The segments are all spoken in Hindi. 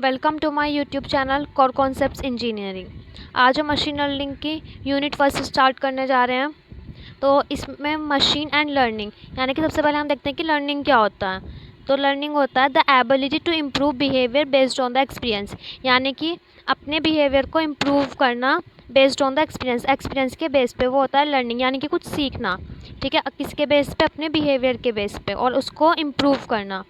Welcome to my YouTube channel core concepts engineering. आज हम मशीन लर्निंग की यूनिट फर्स्ट स्टार्ट करने जा रहे हैं। तो इसमें मशीन एंड लर्निंग यानी कि सबसे पहले हम देखते हैं कि लर्निंग क्या होता है। तो लर्निंग होता है the ability to improve behaviour based on the experience, यानी कि अपने बिहेवियर को इम्प्रूव करना बेस्ड ऑन द एक्सपीरियंस के बेस पे वो होता है लर्निंग, यानी कि कुछ सीखना। ठीक है, किसके बेस पे? अपने बिहेवियर के बेस पे, और उसको इम्प्रूव करना।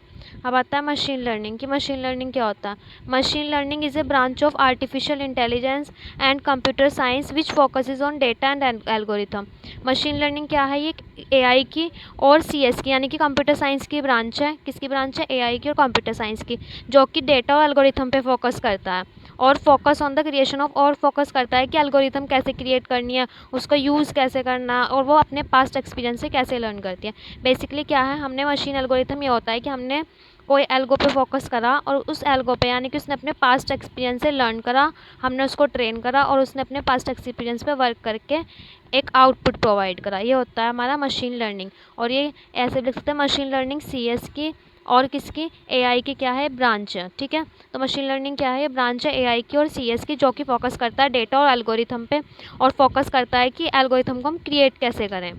अब आता है मशीन लर्निंग की मशीन लर्निंग क्या होता है। Machine learning is A branch of artificial intelligence and computer science which focuses on data and algorithm. Machine learning क्या है? ये एआई की और सीएस की यानी कि कंप्यूटर साइंस की ब्रांच है। किसकी ब्रांच है? एआई की और कंप्यूटर साइंस की, जो कि डेटा और एल्गोरिथम पे फोकस करता है और focus on the creation of, और फोकस करता है कि एल्गोरिथम कैसे क्रिएट करनी है, उसका यूज़ कैसे करना, और वो अपने पास्ट एक्सपीरियंस से कैसे लर्न करती है। बेसिकली क्या है, हमने मशीन एल्गोरिथम ये होता है कि हमने कोई एल्गो पे फोकस करा और उस एल्गो पे यानी कि उसने अपने पास्ट एक्सपीरियंस से लर्न करा, हमने उसको ट्रेन करा और उसने अपने पास्ट एक्सपीरियंस पे वर्क करके एक आउटपुट प्रोवाइड करा। ये होता है हमारा मशीन लर्निंग। और ये ऐसे लिख सकते हैं, मशीन लर्निंग सीएस की और किसकी? एआई की क्या है? ब्रांच है। ठीक है, तो मशीन लर्निंग क्या है? ये ब्रांच है एआई की और सीएस की, जो कि फोकस करता है डेटा और एल्गोरिथम पे, और फोकस करता है कि एल्गोरिथम को हम क्रिएट कैसे करें।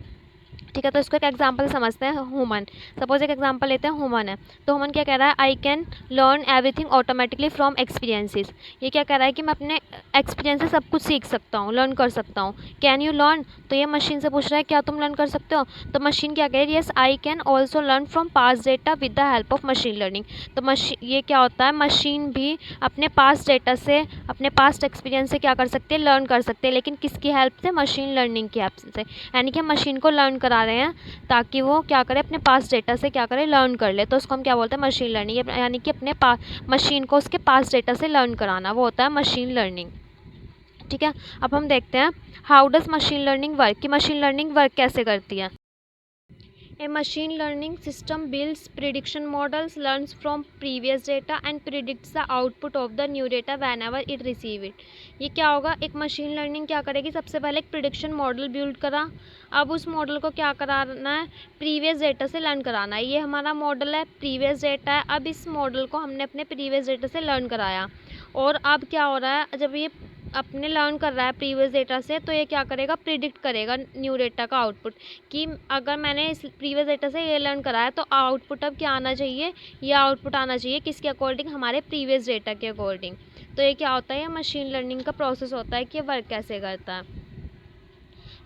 ठीक है, तो इसको एक एग्जांपल समझते हैं। ह्यूमन, सपोज एक एग्जांपल लेते हैं। ह्यूमन है, तो ह्यूमन क्या कह रहा है? I can learn everything automatically from experiences. ये क्या कह रहा है कि मैं अपने एक्सपीरियंस से सब कुछ सीख सकता हूँ, लर्न कर सकता हूँ। Can you learn? तो ये मशीन से पूछ रहा है क्या तुम लर्न कर सकते हो? तो मशीन क्या कह रही है? Yes I can also learn from past data with the help of machine learning. तो मशीन, ये क्या होता है, मशीन भी अपने पास्ट डेटा से, अपने पास्ट एक्सपीरियंस से क्या कर सकते हैं? लर्न कर सकते हैं, लेकिन किसकी हेल्प से? मशीन लर्निंग की हेल्प से। यानी कि हम मशीन को लर्न करा रहे हैं ताकि वो क्या करे? अपने पास डेटा से क्या करे? लर्न कर ले। तो उसको हम क्या बोलते हैं? Machine learning. यानी कि अपने मशीन को उसके पास डेटा से लर्न कराना, वो होता है मशीन लर्निंग। ठीक है, अब हम देखते हैं how does machine learning work, कि मशीन लर्निंग वर्क कैसे करती है। A machine learning system builds prediction models, learns from previous data and predicts the output of the new data whenever it receive it। ये क्या होगा? एक मशीन लर्निंग क्या करेगी? सबसे पहले एक प्रिडिक्शन मॉडल बिल्ड करा। अब उस मॉडल को क्या कराना है? प्रीवियस डेटा से लर्न कराना है। ये हमारा मॉडल है, प्रीवियस डेटा है। अब इस मॉडल को हमने अपने प्रीवियस डेटा से लर्न कराया, और अब क्या हो रहा है? जब ये अपने लर्न कर रहा है प्रीवियस डेटा से, तो ये क्या करेगा? प्रिडिक्ट करेगा न्यू डेटा का आउटपुट, कि अगर मैंने इस प्रीवियस डेटा से ये लर्न करा है तो आउटपुट अब क्या आना चाहिए? ये आउटपुट आना चाहिए किसके अकॉर्डिंग? हमारे प्रीवियस डेटा के अकॉर्डिंग। तो ये क्या होता है? ये मशीन लर्निंग का प्रोसेस होता है कि ये वर्क कैसे करता है।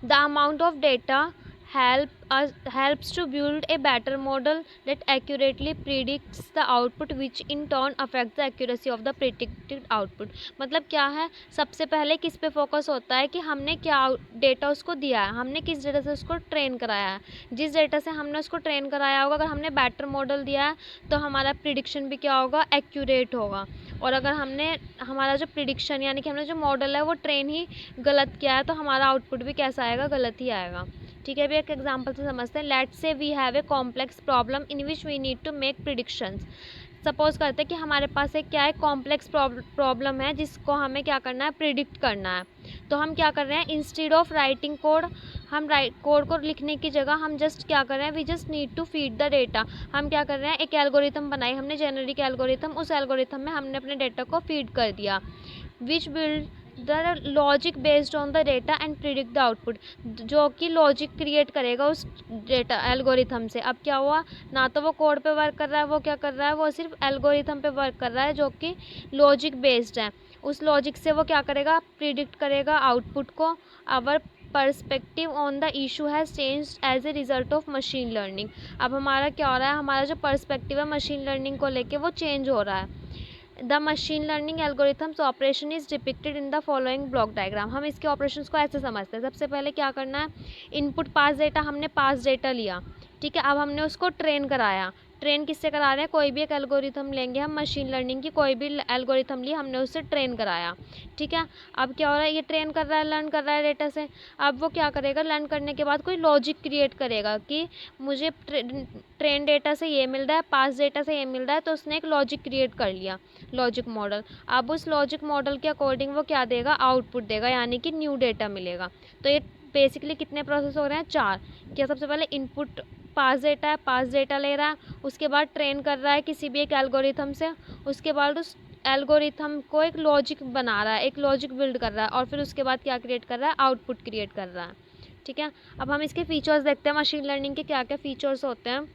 The amount of data helps to build a better model that accurately predicts the output, which in turn affects the accuracy of the predicted output। मतलब क्या है? सबसे पहले किस पे फोकस होता है कि हमने क्या डेटा उसको दिया है, हमने किस डेटा से उसको ट्रेन कराया है। जिस डेटा से हमने उसको ट्रेन कराया होगा, अगर हमने बेटर मॉडल दिया है तो हमारा प्रिडिक्शन भी क्या होगा? एक्यूरेट होगा। और अगर हमने हमारा जो प्रिडिक्शन यानी कि हमने जो मॉडल है वो ट्रेन ही गलत किया है, तो हमारा आउटपुट भी कैसा आएगा? गलत ही आएगा। ठीक है, अभी एक एग्जांपल से समझते हैं। Let's say we have a complex problem in which we need to make predictions. Suppose करते हैं कि हमारे पास एक क्या है? कॉम्प्लेक्स प्रॉब्लम है जिसको हमें क्या करना है? प्रिडिक्ट करना है। तो हम क्या कर रहे हैं? इंस्टेड ऑफ राइटिंग कोड, हम कोड को लिखने की जगह हम जस्ट क्या कर रहे हैं? We just need to feed the data. हम क्या कर रहे हैं? एक एल्गोरिथम बनाई हमने, जेनरिक एल्गोरिथम। उस एल्गोरिथम में हमने अपने डेटा को फीड कर दिया, which build the logic based on the data and predict the output, जो कि लॉजिक क्रिएट करेगा उस डेटा एल्गोरिथम से। अब क्या हुआ? ना तो वो कोड पे वर्क कर रहा है, वो क्या कर रहा है? वो सिर्फ एल्गोरिथम पे वर्क कर रहा है, जो कि लॉजिक बेस्ड है। उस लॉजिक से वो क्या करेगा? प्रिडिक्ट करेगा आउटपुट को। Our perspective on the issue has changed as a result of machine learning. अब हमारा क्या हो रहा है? हमारा जो पर्सपेक्टिव है मशीन लर्निंग को लेके वो चेंज हो रहा है। The machine learning algorithms operation is depicted in the following block diagram. हम इसके ऑपरेशंस को ऐसे समझते हैं। सबसे पहले क्या करना है? इनपुट पास डेटा, हमने पास डेटा लिया। ठीक है, अब हमने उसको ट्रेन कराया। ट्रेन किससे करा रहे हैं? कोई भी एक एल्गोरिथम लेंगे हम, मशीन लर्निंग की कोई भी एल्गोरिथम ली, हमने उससे ट्रेन कराया। ठीक है, अब क्या हो रहा है? ये ट्रेन कर रहा है, लर्न कर रहा है डेटा से। अब वो क्या करेगा? लर्न करने के बाद कोई लॉजिक क्रिएट करेगा कि मुझे ट्रेन डेटा से ये मिल रहा है, पास डेटा से ये मिल रहा है, तो उसने एक लॉजिक क्रिएट कर लिया, लॉजिक मॉडल। अब उस लॉजिक मॉडल के अकॉर्डिंग वो क्या देगा? आउटपुट देगा, यानी कि न्यू डेटा मिलेगा। तो ये बेसिकली कितने प्रोसेस हो रहे हैं? 4। क्या? सबसे पहले इनपुट पास डेटा है, पास डेटा ले रहा है, उसके बाद ट्रेन कर रहा है किसी भी एक एल्गोरिथम से, उसके बाद उस एल्गोरिथम को एक लॉजिक बना रहा है, एक लॉजिक बिल्ड कर रहा है और फिर उसके बाद क्या क्रिएट कर रहा है, आउटपुट क्रिएट कर रहा है। ठीक है, अब हम इसके फीचर्स देखते हैं, मशीन लर्निंग के क्या क्या फीचर्स होते हैं।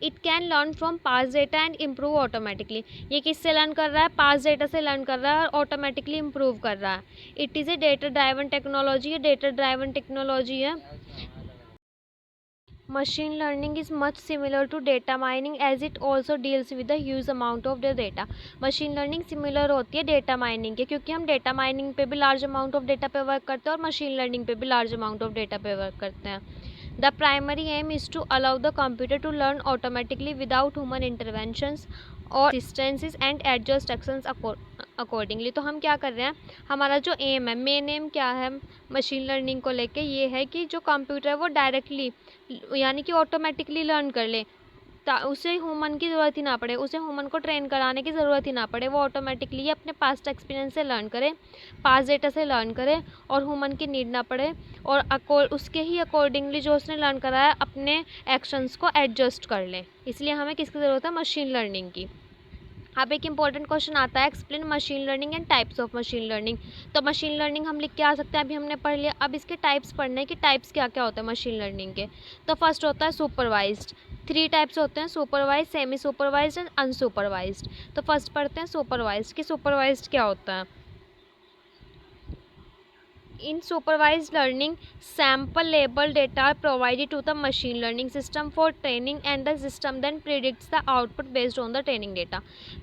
It can learn from past data and improve automatically. ये किससे लर्न कर रहा है, पास्ट डेटा से लर्न कर रहा है और ऑटोमेटिकली इम्प्रूव कर रहा है। It is A data driven technology, ये डेटा ड्राइवन टेक्नोलॉजी है। Machine learning is much similar to data mining as it also deals with a huge amount of the data. Machine learning similar होती है data mining के, क्योंकि हम data mining पे भी large amount of data पे वर्क करते हैं और machine learning पे भी large amount of data पे वर्क करते हैं. The primary aim is to allow the computer to learn automatically without human interventions और असिस्टेंसेस एंड एडजस्ट एक्शंस अकॉर्डिंगली. तो हम क्या कर रहे हैं, हमारा जो एम है, मेन एम क्या है मशीन लर्निंग को लेके, ये है कि जो कंप्यूटर है वो डायरेक्टली यानी कि ऑटोमेटिकली लर्न कर ले, उसे ह्यूमन की ज़रूरत ही ना पड़े, उसे ह्यूमन को ट्रेन कराने की ज़रूरत ही ना पड़े, वो ऑटोमेटिकली अपने पास्ट एक्सपीरियंस से लर्न करे, पास्ट डेटा से लर्न करे और ह्यूमन की नीड ना पड़े और उसके ही अकॉर्डिंगली जो उसने लर्न करा है अपने एक्शंस को एडजस्ट कर ले. इसलिए हमें किसकी ज़रूरत है, मशीन लर्निंग की. अब एक इंपॉर्टेंट क्वेश्चन आता है, explain machine learning and types of machine learning. तो मशीन लर्निंग हम लिख के आ सकते हैं, अभी हमने पढ़ लिया. अब इसके टाइप्स पढ़ने हैं कि टाइप्स क्या क्या होता है मशीन लर्निंग के. तो फर्स्ट होता है सुपरवाइज्ड. 3 टाइप्स होते हैं, supervise, semi supervised and unsupervised. तो फर्स्ट पढ़ते हैं सुपरवाइज्ड कि सुपरवाइज्ड क्या होता है. In supervised learning, sample label data are provided to the machine learning system for training and the system then predicts the output based on the training data.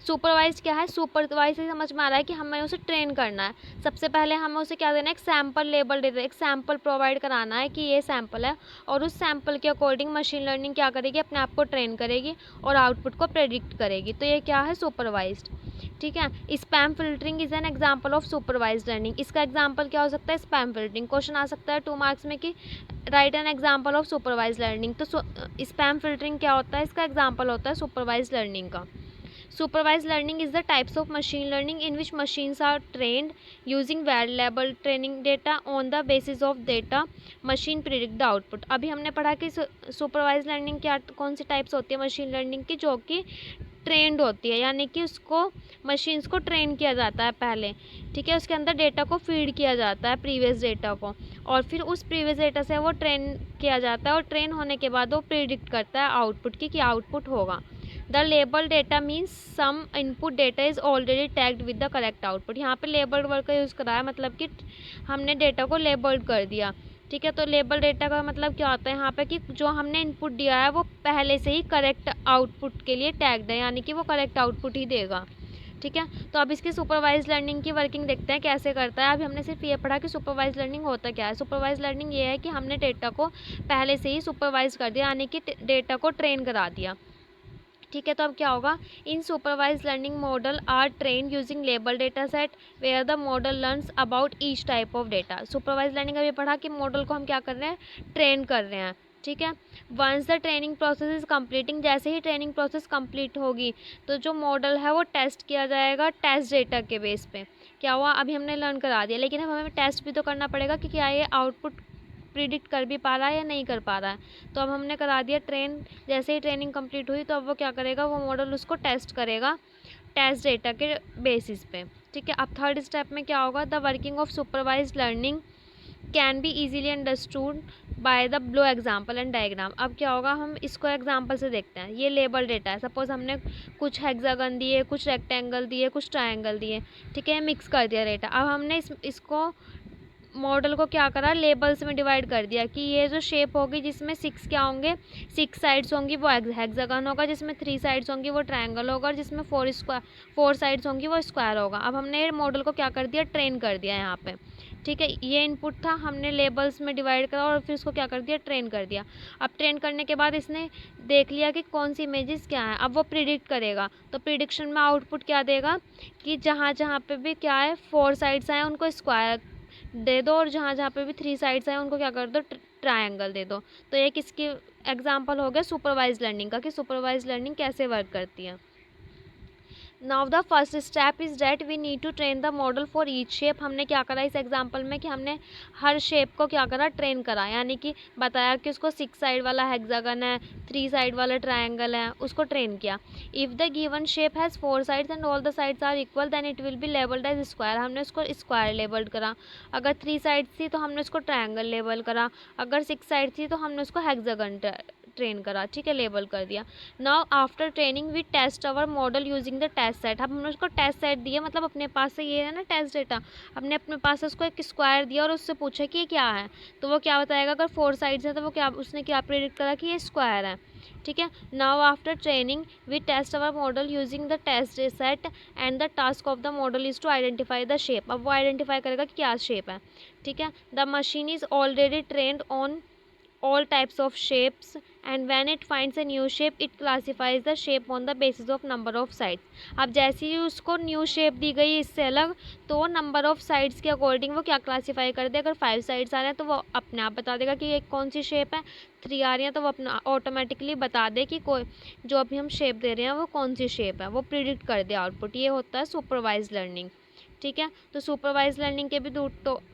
Supervised क्या है, सुपरवाइज से समझ में आ रहा है कि हमें उसे ट्रेन करना है. सबसे पहले हमें उसे क्या देना है, एक सैम्पल लेबल डेटा, एक सैम्पल प्रोवाइड कराना है कि ये सैम्पल है और उस सैम्पल के अकॉर्डिंग मशीन लर्निंग क्या करेगी, अपने आप को ट्रेन करेगी और आउटपुट को प्रेडिक्ट करेगी. तो ये क्या है, सुपरवाइज्ड. ठीक है. Spam filtering is an example of supervised learning. इसका एग्जाम्पल क्या हो सकता है, स्पैम फिल्टरिंग. क्वेश्चन आ सकता है 2 मार्क्स में कि right an example of supervised learning. तो स्पैम फिल्टरिंग क्या होता है, इसका एग्जाम्पल होता है सुपरवाइज्ड लर्निंग का. Supervised learning is the types of machine learning in which machines are trained using variable training data on the basis of data machine predict the output. अभी हमने पढ़ा कि supervised learning क्या कौन सी टाइप्स होती है मशीन लर्निंग की, जो कि ट्रेंड होती है, यानी कि उसको मशीन्स को ट्रेन किया जाता है पहले. ठीक है, उसके अंदर डेटा को फीड किया जाता है, प्रीवियस डेटा को, और फिर उस प्रीवियस डेटा से वो ट्रेन किया जाता है और ट्रेन होने के बाद वो प्रिडिक्ट करता है आउटपुट की, क्या आउटपुट होगा. The label data means some input data is already tagged with the correct output. यहाँ पे लेबल्ड वर्ड का यूज़ करा है, मतलब कि हमने डेटा को लेबल्ड कर दिया. ठीक है, तो लेबल डेटा का मतलब क्या होता है यहाँ पे कि जो हमने इनपुट दिया है वो पहले से ही करेक्ट आउटपुट के लिए टैग्ड है, यानी कि वो करेक्ट आउटपुट ही देगा. ठीक है, तो अब इसकी सुपरवाइज लर्निंग की वर्किंग देखते हैं कैसे करता है. अभी हमने सिर्फ ये पढ़ा कि सुपरवाइज लर्निंग होता क्या है. सुपरवाइज लर्निंग ये है कि हमने डेटा को पहले से ही सुपरवाइज कर दिया, यानी कि डेटा को ट्रेन करा दिया. ठीक है, तो अब क्या होगा, in supervise learning model are train using label data set where the model learns about each type of data. Supervise learning अभी पढ़ा कि मॉडल को हम क्या कर रहे हैं, ट्रेन कर रहे हैं. ठीक है, once the training process is completing, जैसे ही ट्रेनिंग प्रोसेस कंप्लीट होगी तो जो मॉडल है वो टेस्ट किया जाएगा टेस्ट डेटा के बेस पे. क्या हुआ, अभी हमने लर्न करा दिया, लेकिन अब हमें टेस्ट भी तो करना पड़ेगा कि क्या ये आउटपुट प्रिडिक्ट कर भी पा रहा है या नहीं कर पा रहा है. तो अब हमने करा दिया ट्रेन. जैसे ही ट्रेनिंग कंप्लीट हुई तो अब वो क्या करेगा, वो मॉडल उसको टेस्ट करेगा टेस्ट डेटा के बेसिस पे. ठीक है, अब थर्ड स्टेप में क्या होगा, the working of supervised learning can B easily understood by the blow example and diagram. अब क्या होगा, हम इसको एग्जाम्पल से देखते हैं. ये लेबल डेटा है, सपोज हमने कुछ हेक्सागन दिए, कुछ रेक्टेंगल दिए, कुछ ट्रायंगल दिए. ठीक है, मिक्स कर दिया डेटा. अब हमने इसको मॉडल को क्या करा, लेबल्स में डिवाइड कर दिया कि ये जो शेप होगी जिसमें 6 क्या होंगे, 6 साइड्स होंगी वो हेक्सागन होगा, जिसमें 3 साइड्स होंगी वो ट्रायंगल होगा और जिसमें 4 साइड्स होंगी वो स्क्वायर होगा. अब हमने मॉडल को क्या कर दिया, ट्रेन कर दिया यहाँ पे. ठीक है, ये इनपुट था, हमने लेबल्स में डिवाइड करा और फिर इसको क्या कर दिया, ट्रेन कर दिया. अब ट्रेन करने के बाद इसने देख लिया कि कौन सी इमेजेस क्या है. अब वो प्रिडिक्ट करेगा, तो प्रिडिक्शन में आउटपुट क्या देगा कि जहाँ जहाँ पे भी क्या है 4 साइड्स आए उनको स्क्वायर दे दो और जहाँ जहाँ पे भी 3 साइड्स आए उनको क्या कर दो, ट्रायंगल दे दो. तो ये किसकी एग्जांपल हो गया, सुपरवाइज लर्निंग का, कि सुपरवाइज लर्निंग कैसे वर्क करती है. Now the first step is that we need to train the model for each shape. हमने क्या करा इस एग्जांपल में कि हमने हर शेप को क्या करा, ट्रेन करा, यानी कि बताया कि उसको 6 साइड वाला हेक्सागन है, 3 साइड वाला ट्रायंगल है, उसको ट्रेन किया। If the given shape has 4 sides and all the sides are equal then it will be labelled as square. हमने उसको स्क्वायर लेबल्ड करा। अगर 3 साइड्स थी तो हमने उसको ट्रायंगल लेबल करा। अगर 6 साइड थी तो हमने उसको हेक्सागन ट्रेन करा, ठीक है, लेबल कर दिया। Now after training we test our model using the test set. अब हमने उसको टेस्ट सेट दिया, मतलब अपने पास से ये है ना टेस्ट डेटा, हमने अपने पास से उसको एक स्क्वायर दिया और उससे पूछा कि ये क्या है, तो वो क्या बताएगा। अगर 4 साइड्स है तो वो क्या, उसने क्या प्रेडिक्ट करा कि ये स्क्वायर है, ठीक है। Now after training we test our model using the test set and the task of the model is to identify the shape. अब वो आइडेंटिफाई करेगा कि क्या शेप है, ठीक है। The machine is already trend on all types of shapes and when it finds a new shape it classifies the shape on the basis of number of sides। अब जैसे ही उसको न्यू शेप दी गई इससे अलग, तो नंबर ऑफ साइड्स के अकॉर्डिंग वो क्या क्लासीफाई कर दे। अगर 5 साइड्स आ रहे हैं तो वो अपने आप बता देगा कि ये कौन सी शेप है। 3 आ रही हैं तो वो अपना ऑटोमेटिकली बता दे कि कोई जो अभी हम शेप दे रहे हैं वो कौन सी शेप है, वो प्रिडिक्ट कर दे आउटपुट। ये होता है सुपरवाइज लर्निंग, ठीक है। तो सुपरवाइज लर्निंग के भी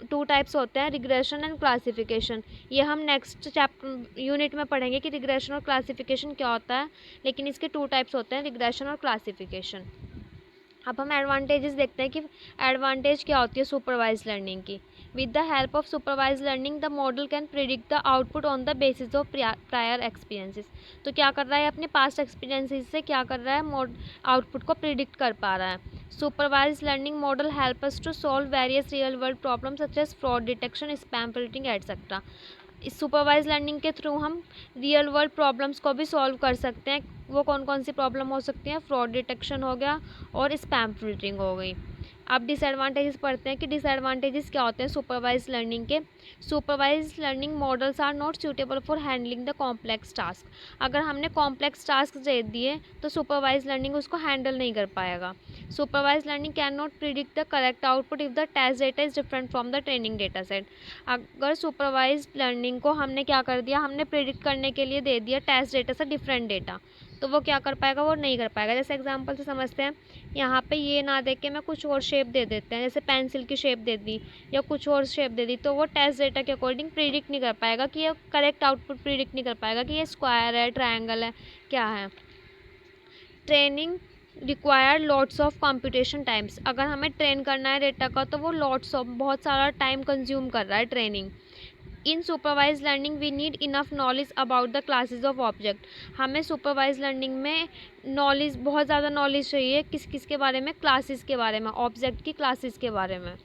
टू टाइप्स होते हैं, रिग्रेशन एंड क्लासिफिकेशन। ये हम नेक्स्ट चैप्टर यूनिट में पढ़ेंगे कि रिग्रेशन और क्लासिफिकेशन क्या होता है, लेकिन इसके 2 टाइप्स होते हैं, रिग्रेशन और क्लासिफिकेशन। अब हम एडवांटेजेस देखते हैं कि एडवांटेज क्या होती है सुपरवाइज लर्निंग की। With the help of supervise learning the model can predict the output on the basis of prior experiences. तो क्या कर रहा है, अपने पास्ट एक्सपीरियंसेस से क्या कर रहा है, आउटपुट को प्रिडिक्ट कर पा रहा है। Supervise learning model help us to solve various real world problem such as fraud detection, spam filtering etcetera. इस सुपरवाइज लर्निंग के थ्रू हम रियल वर्ल्ड प्रॉब्लम्स को भी सॉल्व कर सकते हैं। वो कौन कौन सी प्रॉब्लम हो सकती हैं, फ्रॉड डिटेक्शन हो गया और स्पैम फिल्टरिंग हो गई। अब डिसएडवांटेजेस पढ़ते हैं कि डिसएडवांटेजेस क्या होते हैं सुपरवाइज लर्निंग के। Supervise learning models are not suitable for handling the complex task. अगर हमने कॉम्प्लेक्स टास्क दे दिए तो सुपरवाइज लर्निंग उसको हैंडल नहीं कर पाएगा। Supervise learning can not predict the correct output if the test data is different from the training data set. अगर सुपरवाइज लर्निंग को हमने क्या कर दिया, हमने प्रिडिक्ट करने के लिए दे दिया टेस्ट डेटा से डिफरेंट डेटा, तो वो क्या कर पाएगा, वो नहीं कर पाएगा। जैसे एग्जांपल से समझते हैं, यहाँ पे ये ना दे के मैं कुछ और शेप दे देते हैं, जैसे पेंसिल की शेप दे दी या कुछ और शेप दे दी, तो वो टेस्ट डेटा के अकॉर्डिंग प्रिडिक्ट नहीं कर पाएगा कि ये करेक्ट आउटपुट प्रिडिक्ट नहीं कर पाएगा कि ये स्क्वायर है, ट्रायंगल है, क्या है। Training require lots of computation times. अगर हमें ट्रेन करना है डेटा का तो वो लॉट्स ऑफ बहुत सारा टाइम कंज्यूम कर रहा है training. In supervise learning we need enough knowledge about the classes of object. हमें सुपरवाइज लर्निंग में नॉलेज, बहुत ज़्यादा नॉलेज चाहिए किस किस के बारे में, क्लासेस के बारे में, ऑब्जेक्ट की क्लासेस के बारे में,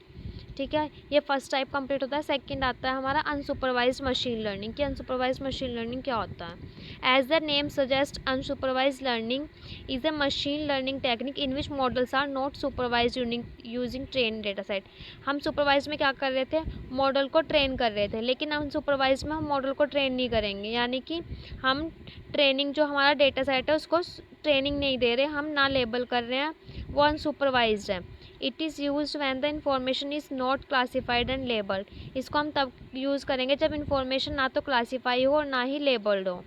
ठीक है। ये फर्स्ट टाइप कंप्लीट होता है। सेकंड आता है हमारा अनसुपरवाइज्ड मशीन लर्निंग। कि अनसुपरवाइज्ड मशीन लर्निंग क्या होता है। As the name suggest unsupervised learning is a machine learning technique in which models are not supervised using train data set. हम सुपरवाइज में क्या कर रहे थे, मॉडल को ट्रेन कर रहे थे, लेकिन अनसुपरवाइज में हम मॉडल को ट्रेन नहीं करेंगे, यानी कि हम ट्रेनिंग जो हमारा डेटा सेट है उसको ट्रेनिंग नहीं दे रहे, हम ना लेबल कर रहे हैं, वो अनसुपरवाइज्ड है। It is use when the information is not classified and labelled. इसको हम तब यूज़ करेंगे जब इंफॉर्मेशन ना तो क्लासीफाई हो और ना ही लेबल्ड हो।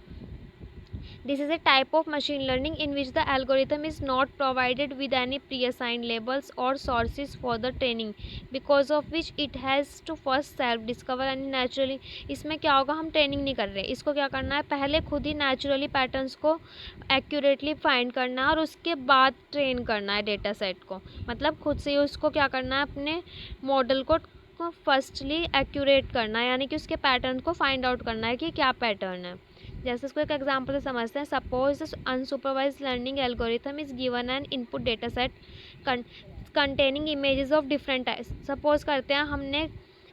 This is a type of machine learning in which the algorithm is not provided with any pre-assigned labels or sources for the training, because of which it has to first self-discover and naturally। इसमें क्या होगा, हम ट्रेनिंग नहीं कर रहे, इसको क्या करना है, पहले खुद ही नेचुरली पैटर्न्स को एक्यूरेटली फाइंड करना है और उसके बाद ट्रेन करना है डेटा सेट को। मतलब खुद से ही उसको क्या करना है, अपने मॉडल को फर्स्टली एक्यूरेट करना है, यानी कि उसके पैटर्न को फाइंड आउट करना है कि क्या पैटर्न है। जैसे इसको एक एग्जांपल से समझते हैं। Suppose unsupervise learning algorithm is given an input data set containing images of different types. Suppose करते हैं हमने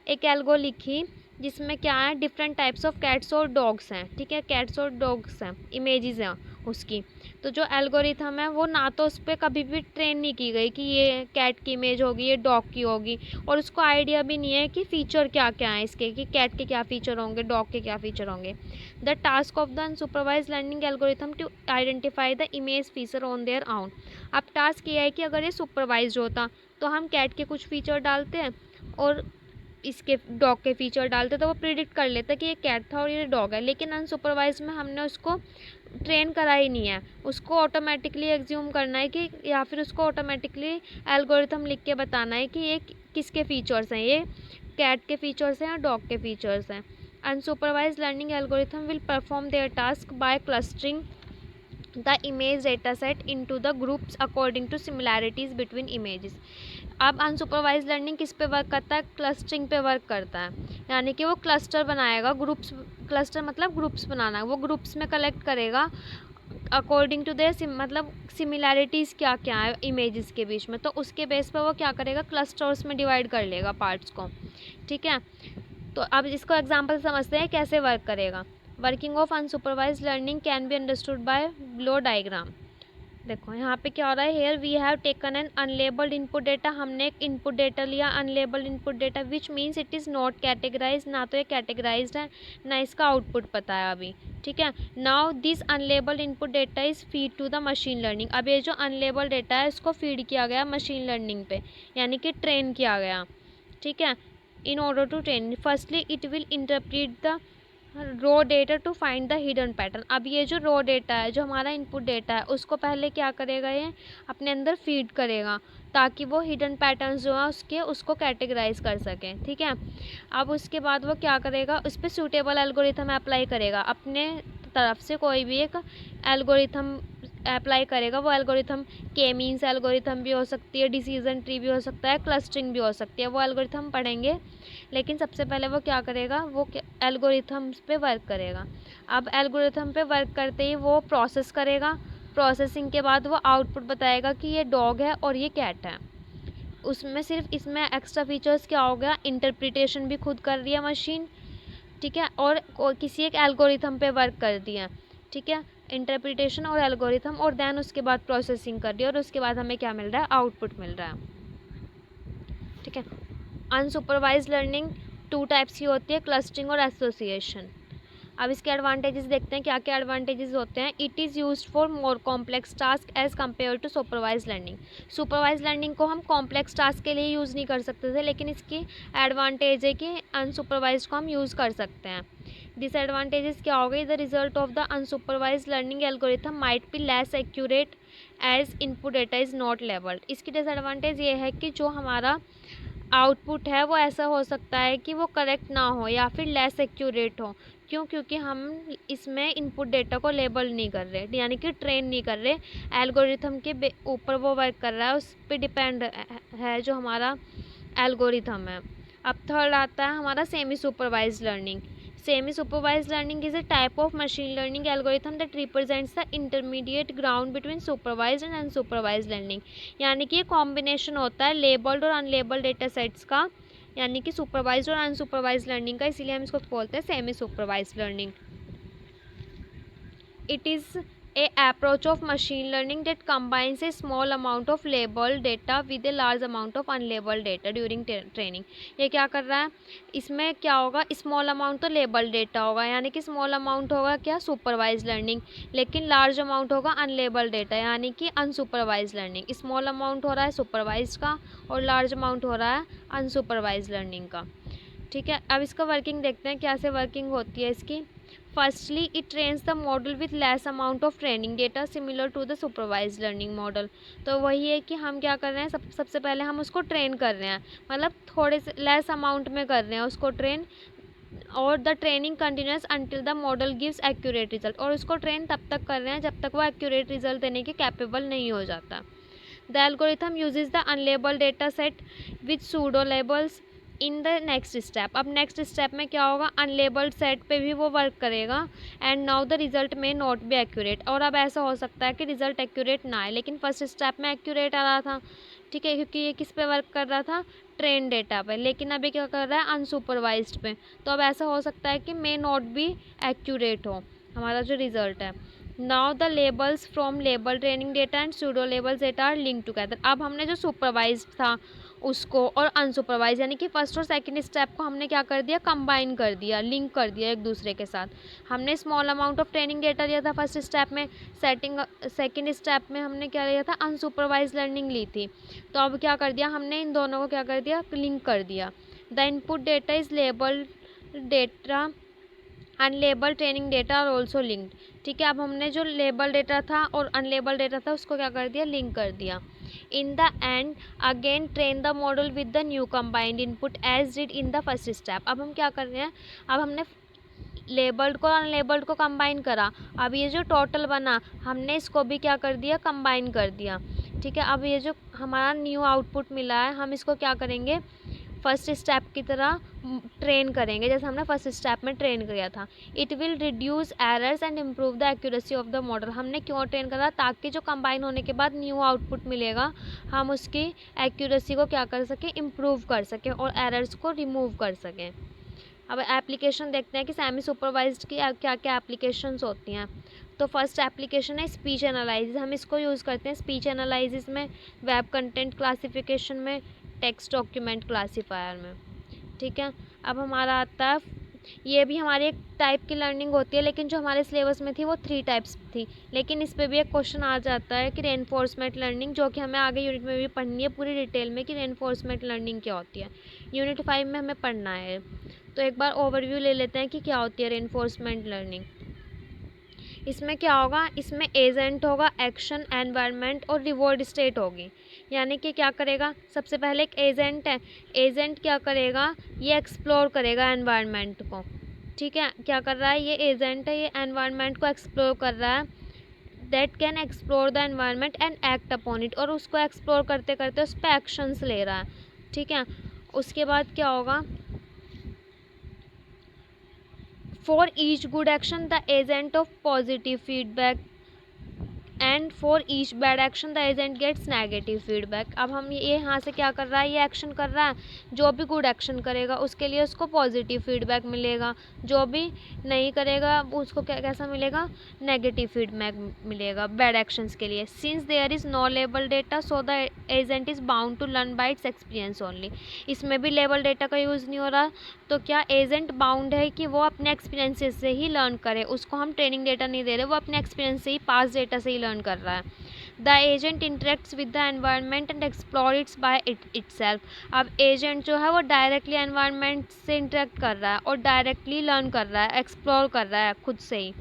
एक एल्गो लिखी जिसमें क्या है, डिफरेंट टाइप्स ऑफ कैट्स और डॉग्स हैं, ठीक है, कैट्स और डॉग्स हैं, इमेजेस हैं उसकी। तो जो एल्गोरिथम है वो ना तो उस पर कभी भी ट्रेन नहीं की गई कि ये कैट की इमेज होगी, ये डॉग की होगी, और उसको आइडिया भी नहीं है कि फ़ीचर क्या क्या है इसके, कि कैट के क्या फ़ीचर होंगे, डॉग के क्या फ़ीचर होंगे। The task of the unsupervise learning algorithm to identify the image feature on their own. अब टास्क ये है कि अगर ये सुपरवाइज होता तो हम कैट के कुछ फ़ीचर डालते हैं और इसके डॉग के फीचर डालते तो वो प्रिडिक्ट कर लेता कि ये कैट था और ये डॉग है। लेकिन अनसुपरवाइज्ड में हमने उसको ट्रेन करा ही नहीं है, उसको ऑटोमेटिकली एग्ज्यूम करना है कि, या फिर उसको ऑटोमेटिकली एल्गोरिथम लिख के बताना है कि ये किसके फीचर्स हैं, ये कैट के फीचर्स हैं या डॉग के फीचर्स हैं। Unsupervised learning algorithm will perform their task by clustering the image data set into the groups according to similarities between images. अब अनसुपरवाइज लर्निंग किस पे वर्क करता है, क्लस्टरिंग पे वर्क करता है, यानी कि वो क्लस्टर बनाएगा, ग्रुप्स, क्लस्टर मतलब ग्रुप्स बनाना है, वो ग्रुप्स में कलेक्ट करेगा अकॉर्डिंग टू देयर मतलब सिमिलैरिटीज़ क्या क्या है इमेजेस के बीच में, तो उसके बेस पर वो क्या करेगा, क्लस्टर्स में डिवाइड कर लेगा पार्ट्स को। ठीक है, तो अब इसको एग्जांपल समझते हैं कैसे वर्क करेगा। Working of unsupervise learning can be understood by below diagram. देखो यहाँ पे क्या हो रहा है, here we have taken an unlabelled input data, हमने एक इनपुट डेटा लिया unlabelled input data, which means it is not categorise, ना तो ये कैटेगराइज्ड है ना इसका आउटपुट पता है अभी। ठीक है, now this unlabelled input data is feed to the machine learning. अब ये जो अनलेबल्ड डेटा है इसको फीड किया गया मशीन लर्निंग पे, यानी कि ट्रेन किया गया। ठीक है, in order to train firstly it will interpret the raw data to find the hidden pattern. अब ये जो रो डेटा है, जो हमारा इनपुट डेटा है, उसको पहले क्या करेगा, ये अपने अंदर फीड करेगा ताकि वो हिडन पैटर्न्स जो है उसको कैटेगराइज कर सके। ठीक है, अब उसके बाद वो क्या करेगा, उस पर सूटेबल एल्गोरिथम अप्लाई करेगा, अपने तरफ से कोई भी एक एल्गोरिथम अप्लाई करेगा। वो एल्गोरिथम के मीन्स एल्गोरिथम भी हो सकती है, डिसीजन ट्री भी हो सकता है, क्लस्टरिंग भी हो सकती है, वो एल्गोरिथम पढ़ेंगे। लेकिन सबसे पहले वो क्या करेगा, वो एल्गोरिथम्स पे वर्क करेगा। अब एल्गोरिथम पे वर्क करते ही वो प्रोसेस करेगा, प्रोसेसिंग के बाद वो आउटपुट बताएगा कि ये डॉग है और ये कैट है। उसमें सिर्फ इसमें एक्स्ट्रा फीचर्स क्या हो गया, इंटरप्रिटेशन भी खुद कर रही है मशीन। ठीक है, और किसी एक एल्गोरिथम पे वर्क कर दिया। ठीक है, इंटरप्रिटेशन और एल्गोरिथम, और देन उसके बाद प्रोसेसिंग कर रही है, और उसके बाद हमें क्या मिल रहा है, आउटपुट मिल रहा है। ठीक है, अनसुपरवाइज लर्निंग टू टाइप्स की होती है, क्लस्टरिंग और एसोसिएशन। अब इसके एडवांटेजेस देखते हैं क्या क्या एडवांटेजेस होते हैं। It is used for more complex task as compare to supervise learning. Supervise learning को हम कॉम्प्लेक्स टास्क के लिए यूज़ नहीं कर सकते थे, लेकिन इसकी एडवांटेज है कि अनसुपरवाइज को हम यूज़ कर सकते हैं। डिसएडवांटेजेस क्या हो गई, the result of the unsupervise learning algorithm might be less accurate as input data is not labelled. इसकी डिसएडवांटेज ये है कि जो हमारा आउटपुट है वो ऐसा हो सकता है कि वो करेक्ट ना हो या फिर लेस एक्यूरेट हो। क्यों, क्योंकि हम इसमें इनपुट डेटा को लेबल नहीं कर रहे, यानी कि ट्रेन नहीं कर रहे, एल्गोरिथम के ऊपर वो वर्क कर रहा है, उस पर डिपेंड है जो हमारा एल्गोरिथम है। अब थर्ड आता है हमारा semi supervise learning. Semi supervise learning is a type of machine learning algorithm that represents the intermediate ground between supervised and unsupervised learning। यानी कि ये कॉम्बिनेशन होता है लेबल्ड और अनलेबल्ड डेटा सेट्स का, यानी कि सुपरवाइज और अनसुपरवाइज लर्निंग का, इसीलिए हम इसको बोलते हैं semi supervise learning. It is a approach of machine learning that combines a small amount of labeled data with a large amount of unlabeled data during training। ये क्या कर रहा है, इसमें क्या होगा, स्मॉल अमाउंट तो लेबल्ड डेटा होगा, यानी कि स्मॉल अमाउंट होगा क्या, सुपरवाइज लर्निंग, लेकिन लार्ज अमाउंट होगा अनलेबल्ड डेटा, यानी कि अनसुपरवाइज लर्निंग। स्मॉल अमाउंट हो रहा है सुपरवाइज का और लार्ज अमाउंट हो रहा है अनसुपरवाइज लर्निंग का। ठीक है, अब इसका वर्किंग देखते हैं कैसे वर्किंग होती है इसकी। Firstly it trains the model with less amount of training data similar to the supervise learning model. तो वही है कि हम क्या कर रहे हैं, सबसे पहले हम उसको ट्रेन कर रहे हैं, मतलब थोड़े से लेस अमाउंट में कर रहे हैं उसको ट्रेन, और the training continuous until the model gives accurate result. और उसको ट्रेन तब तक कर रहे हैं जब तक वो एक्यूरेट रिजल्ट देने के कैपेबल नहीं हो जाता। The algorithm uses the unlabelled data set with pseudo labels in the next step. अब नेक्स्ट स्टेप में क्या होगा, अनलेबल्ड सेट पे भी वो वर्क करेगा, एंड नाउ द रिजल्ट में नॉट बी एक्यूरेट। और अब ऐसा हो सकता है कि रिजल्ट एक्यूरेट ना आए, लेकिन फर्स्ट स्टेप में एक्यूरेट आ रहा था। ठीक है, क्योंकि ये किस पे वर्क कर रहा था, ट्रेन डेटा पे, लेकिन अभी क्या कर रहा है, अनसुपरवाइज्ड पे। तो अब ऐसा हो सकता है कि मे नॉट बी एक्यूरेट हो हमारा जो रिजल्ट है। Now the labels from label training data and pseudo labels data are link together. अब हमने जो सुपरवाइज था उसको और अनसुपरवाइज, यानी कि फर्स्ट और सेकंड स्टेप को हमने क्या कर दिया, कंबाइन कर दिया, लिंक कर दिया एक दूसरे के साथ। हमने small amount of training data लिया था फर्स्ट स्टेप में, सेकंड स्टेप में हमने क्या लिया था, अनसुपरवाइज लर्निंग ली थी। तो अब क्या कर दिया हमने, इन दोनों को क्या कर दिया, लिंक कर दिया। The input data is labelled data, unlabel training data are also linked. ठीक है, अब हमने जो लेबल डेटा था और अनलेबल डेटा था उसको क्या कर दिया, लिंक कर दिया। In the end again train the model with the new combined input as did in the first step. अब हम क्या कर रहे हैं, अब हमने लेबल्ड को अनलेबल्ड को कंबाइन करा, अब ये जो टोटल बना हमने इसको भी क्या कर दिया, कंबाइन कर दिया। ठीक है, अब ये जो हमारा न्यू आउटपुट मिला है हम इसको क्या करेंगे, फर्स्ट स्टेप की तरह ट्रेन करेंगे, जैसे हमने फर्स्ट स्टेप में ट्रेन किया था। It will reduce errors and improve the accuracy of the model. हमने क्यों ट्रेन करा, ताकि जो कंबाइन होने के बाद न्यू आउटपुट मिलेगा हम उसकी एक्यूरेसी को क्या कर सकें, इम्प्रूव कर सकें और एरर्स को रिमूव कर सकें। अब एप्लीकेशन देखते हैं कि सेमी सुपरवाइज्ड की क्या क्या एप्लीकेशंस होती हैं। तो फर्स्ट एप्लीकेशन है स्पीच एनालिसिस, हम इसको यूज़ करते हैं स्पीच एनालिसिस में, वेब कंटेंट क्लासिफिकेशन में, टेक्स्ट डॉक्यूमेंट क्लासीफायर में। ठीक है, अब हमारा आता है, ये भी हमारी एक टाइप की लर्निंग होती है, लेकिन जो हमारे सिलेबस में थी वो 3 टाइप्स थी, लेकिन इस पर भी एक क्वेश्चन आ जाता है कि रेनफोर्समेंट लर्निंग, जो कि हमें आगे यूनिट में भी पढ़नी है पूरी डिटेल में कि रेनफोर्समेंट लर्निंग क्या होती है। यूनिट 5 में हमें पढ़ना है। तो एक बार ओवरव्यू ले लेते हैं कि क्या होती है रेनफोर्समेंट लर्निंग। इसमें क्या होगा, इसमें एजेंट होगा, एक्शन, एनवायरनमेंट और रिवॉर्ड स्टेट होगी। यानी कि क्या करेगा, सबसे पहले एक एजेंट है, एजेंट क्या करेगा, ये एक्सप्लोर करेगा एनवायरनमेंट को। ठीक है, क्या कर रहा है, ये एजेंट है, ये एनवायरनमेंट को एक्सप्लोर कर रहा है। That can explore the environment and act upon it, और उसको एक्सप्लोर करते करते उस पर एक्शंस ले रहा है। ठीक है, उसके बाद क्या होगा, for each good action the agent of positive feedback and for each bad action the agent gets negative feedback। अब हम ये यहाँ से क्या कर रहा है, ये एक्शन कर रहा है, जो भी गुड एक्शन करेगा उसके लिए उसको पॉजिटिव फीडबैक मिलेगा, जो भी नहीं करेगा उसको कैसा मिलेगा, नेगेटिव फीडबैक मिलेगा बैड एक्शंस के लिए। Since there is no label data so the agent is bound to learn by its experience only. इसमें भी लेबल डेटा का यूज़ नहीं हो रहा, तो क्या एजेंट बाउंड है कि वो अपने एक्सपीरियंसेस से ही लर्न करे, उसको हम ट्रेनिंग डेटा नहीं दे रहे, वो अपने एक्सपीरियंस से ही, पास डेटा से ही लर्न कर रहा है। The agent interacts with the environment and explore it's by itself. अब एजेंट जो है वो डायरेक्टली एनवायरनमेंट से इंटरेक्ट कर रहा है और डायरेक्टली लर्न कर रहा है, एक्सप्लोर कर रहा है खुद से ही।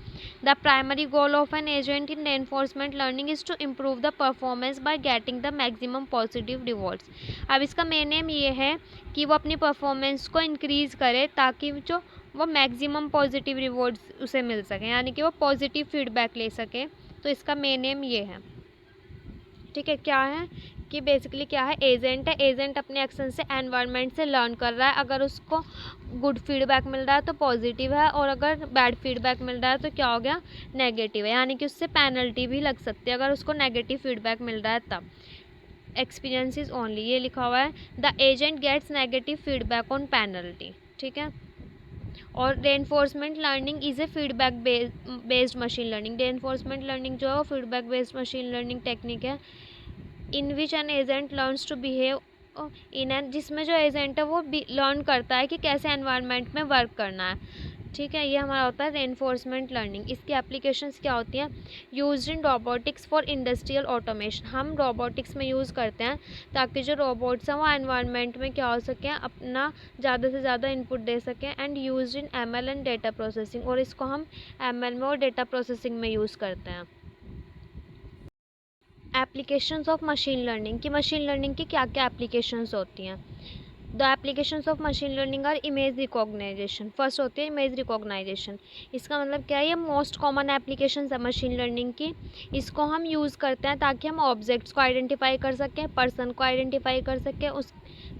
The primary goal of an agent in reinforcement learning is to improve the performance by getting the maximum positive rewards. अब इसका मेन एम ये है कि वो अपनी परफॉर्मेंस को इंक्रीज़ करे ताकि जो वो मैक्सिमम पॉजिटिव रिवॉर्ड्स उसे मिल सके, यानी कि वो पॉजिटिव फीडबैक ले सके। तो इसका मेन एम ये है। ठीक है, क्या है कि बेसिकली क्या है, एजेंट है, एजेंट अपने एक्शन से एनवायरनमेंट से लर्न कर रहा है, अगर उसको गुड फीडबैक मिल रहा है तो पॉजिटिव है, और अगर बैड फीडबैक मिल रहा है तो क्या हो गया, नेगेटिव है, यानी कि उससे पेनल्टी भी लग सकती है अगर उसको नेगेटिव फीडबैक मिल रहा है तब। एक्सपीरियंस इज ओनली, ये लिखा हुआ है, the agent gets negative feedback on penalty. ठीक है, और reinforcement learning is a feedback based machine learning. Reinforcement learning जो है वो feedback based machine learning technique है, in which an agent learns to behave in an, जिसमें जो एजेंट है वो लर्न करता है कि कैसे एनवायरनमेंट में वर्क करना है। ठीक है, ये हमारा होता है रेनफोर्समेंट लर्निंग। इसकी एप्लीकेशंस क्या होती हैं, used in robotics for industrial automation. हम रोबोटिक्स में यूज़ करते हैं ताकि जो रोबोट्स हैं वो एनवायरनमेंट में क्या हो सकें, अपना ज़्यादा से ज़्यादा इनपुट दे सकें। And used in ML and data processing, और इसको हम एमएल में और डेटा प्रोसेसिंग में यूज़ करते हैं। एप्लीकेशंस ऑफ मशीन लर्निंग, की मशीन लर्निंग की क्या क्या एप्लीकेशंस होती हैं। The applications of machine learning are image recognisation. First होती है इमेज रिकॉग्नाइजेशन। इसका मतलब क्या है, ये मोस्ट कॉमन एप्लीकेशंस है मशीन लर्निंग की। इसको हम यूज़ करते हैं ताकि हम ऑब्जेक्ट्स को आइडेंटिफाई कर सकें, पर्सन को आइडेंटिफाई कर सकें, उस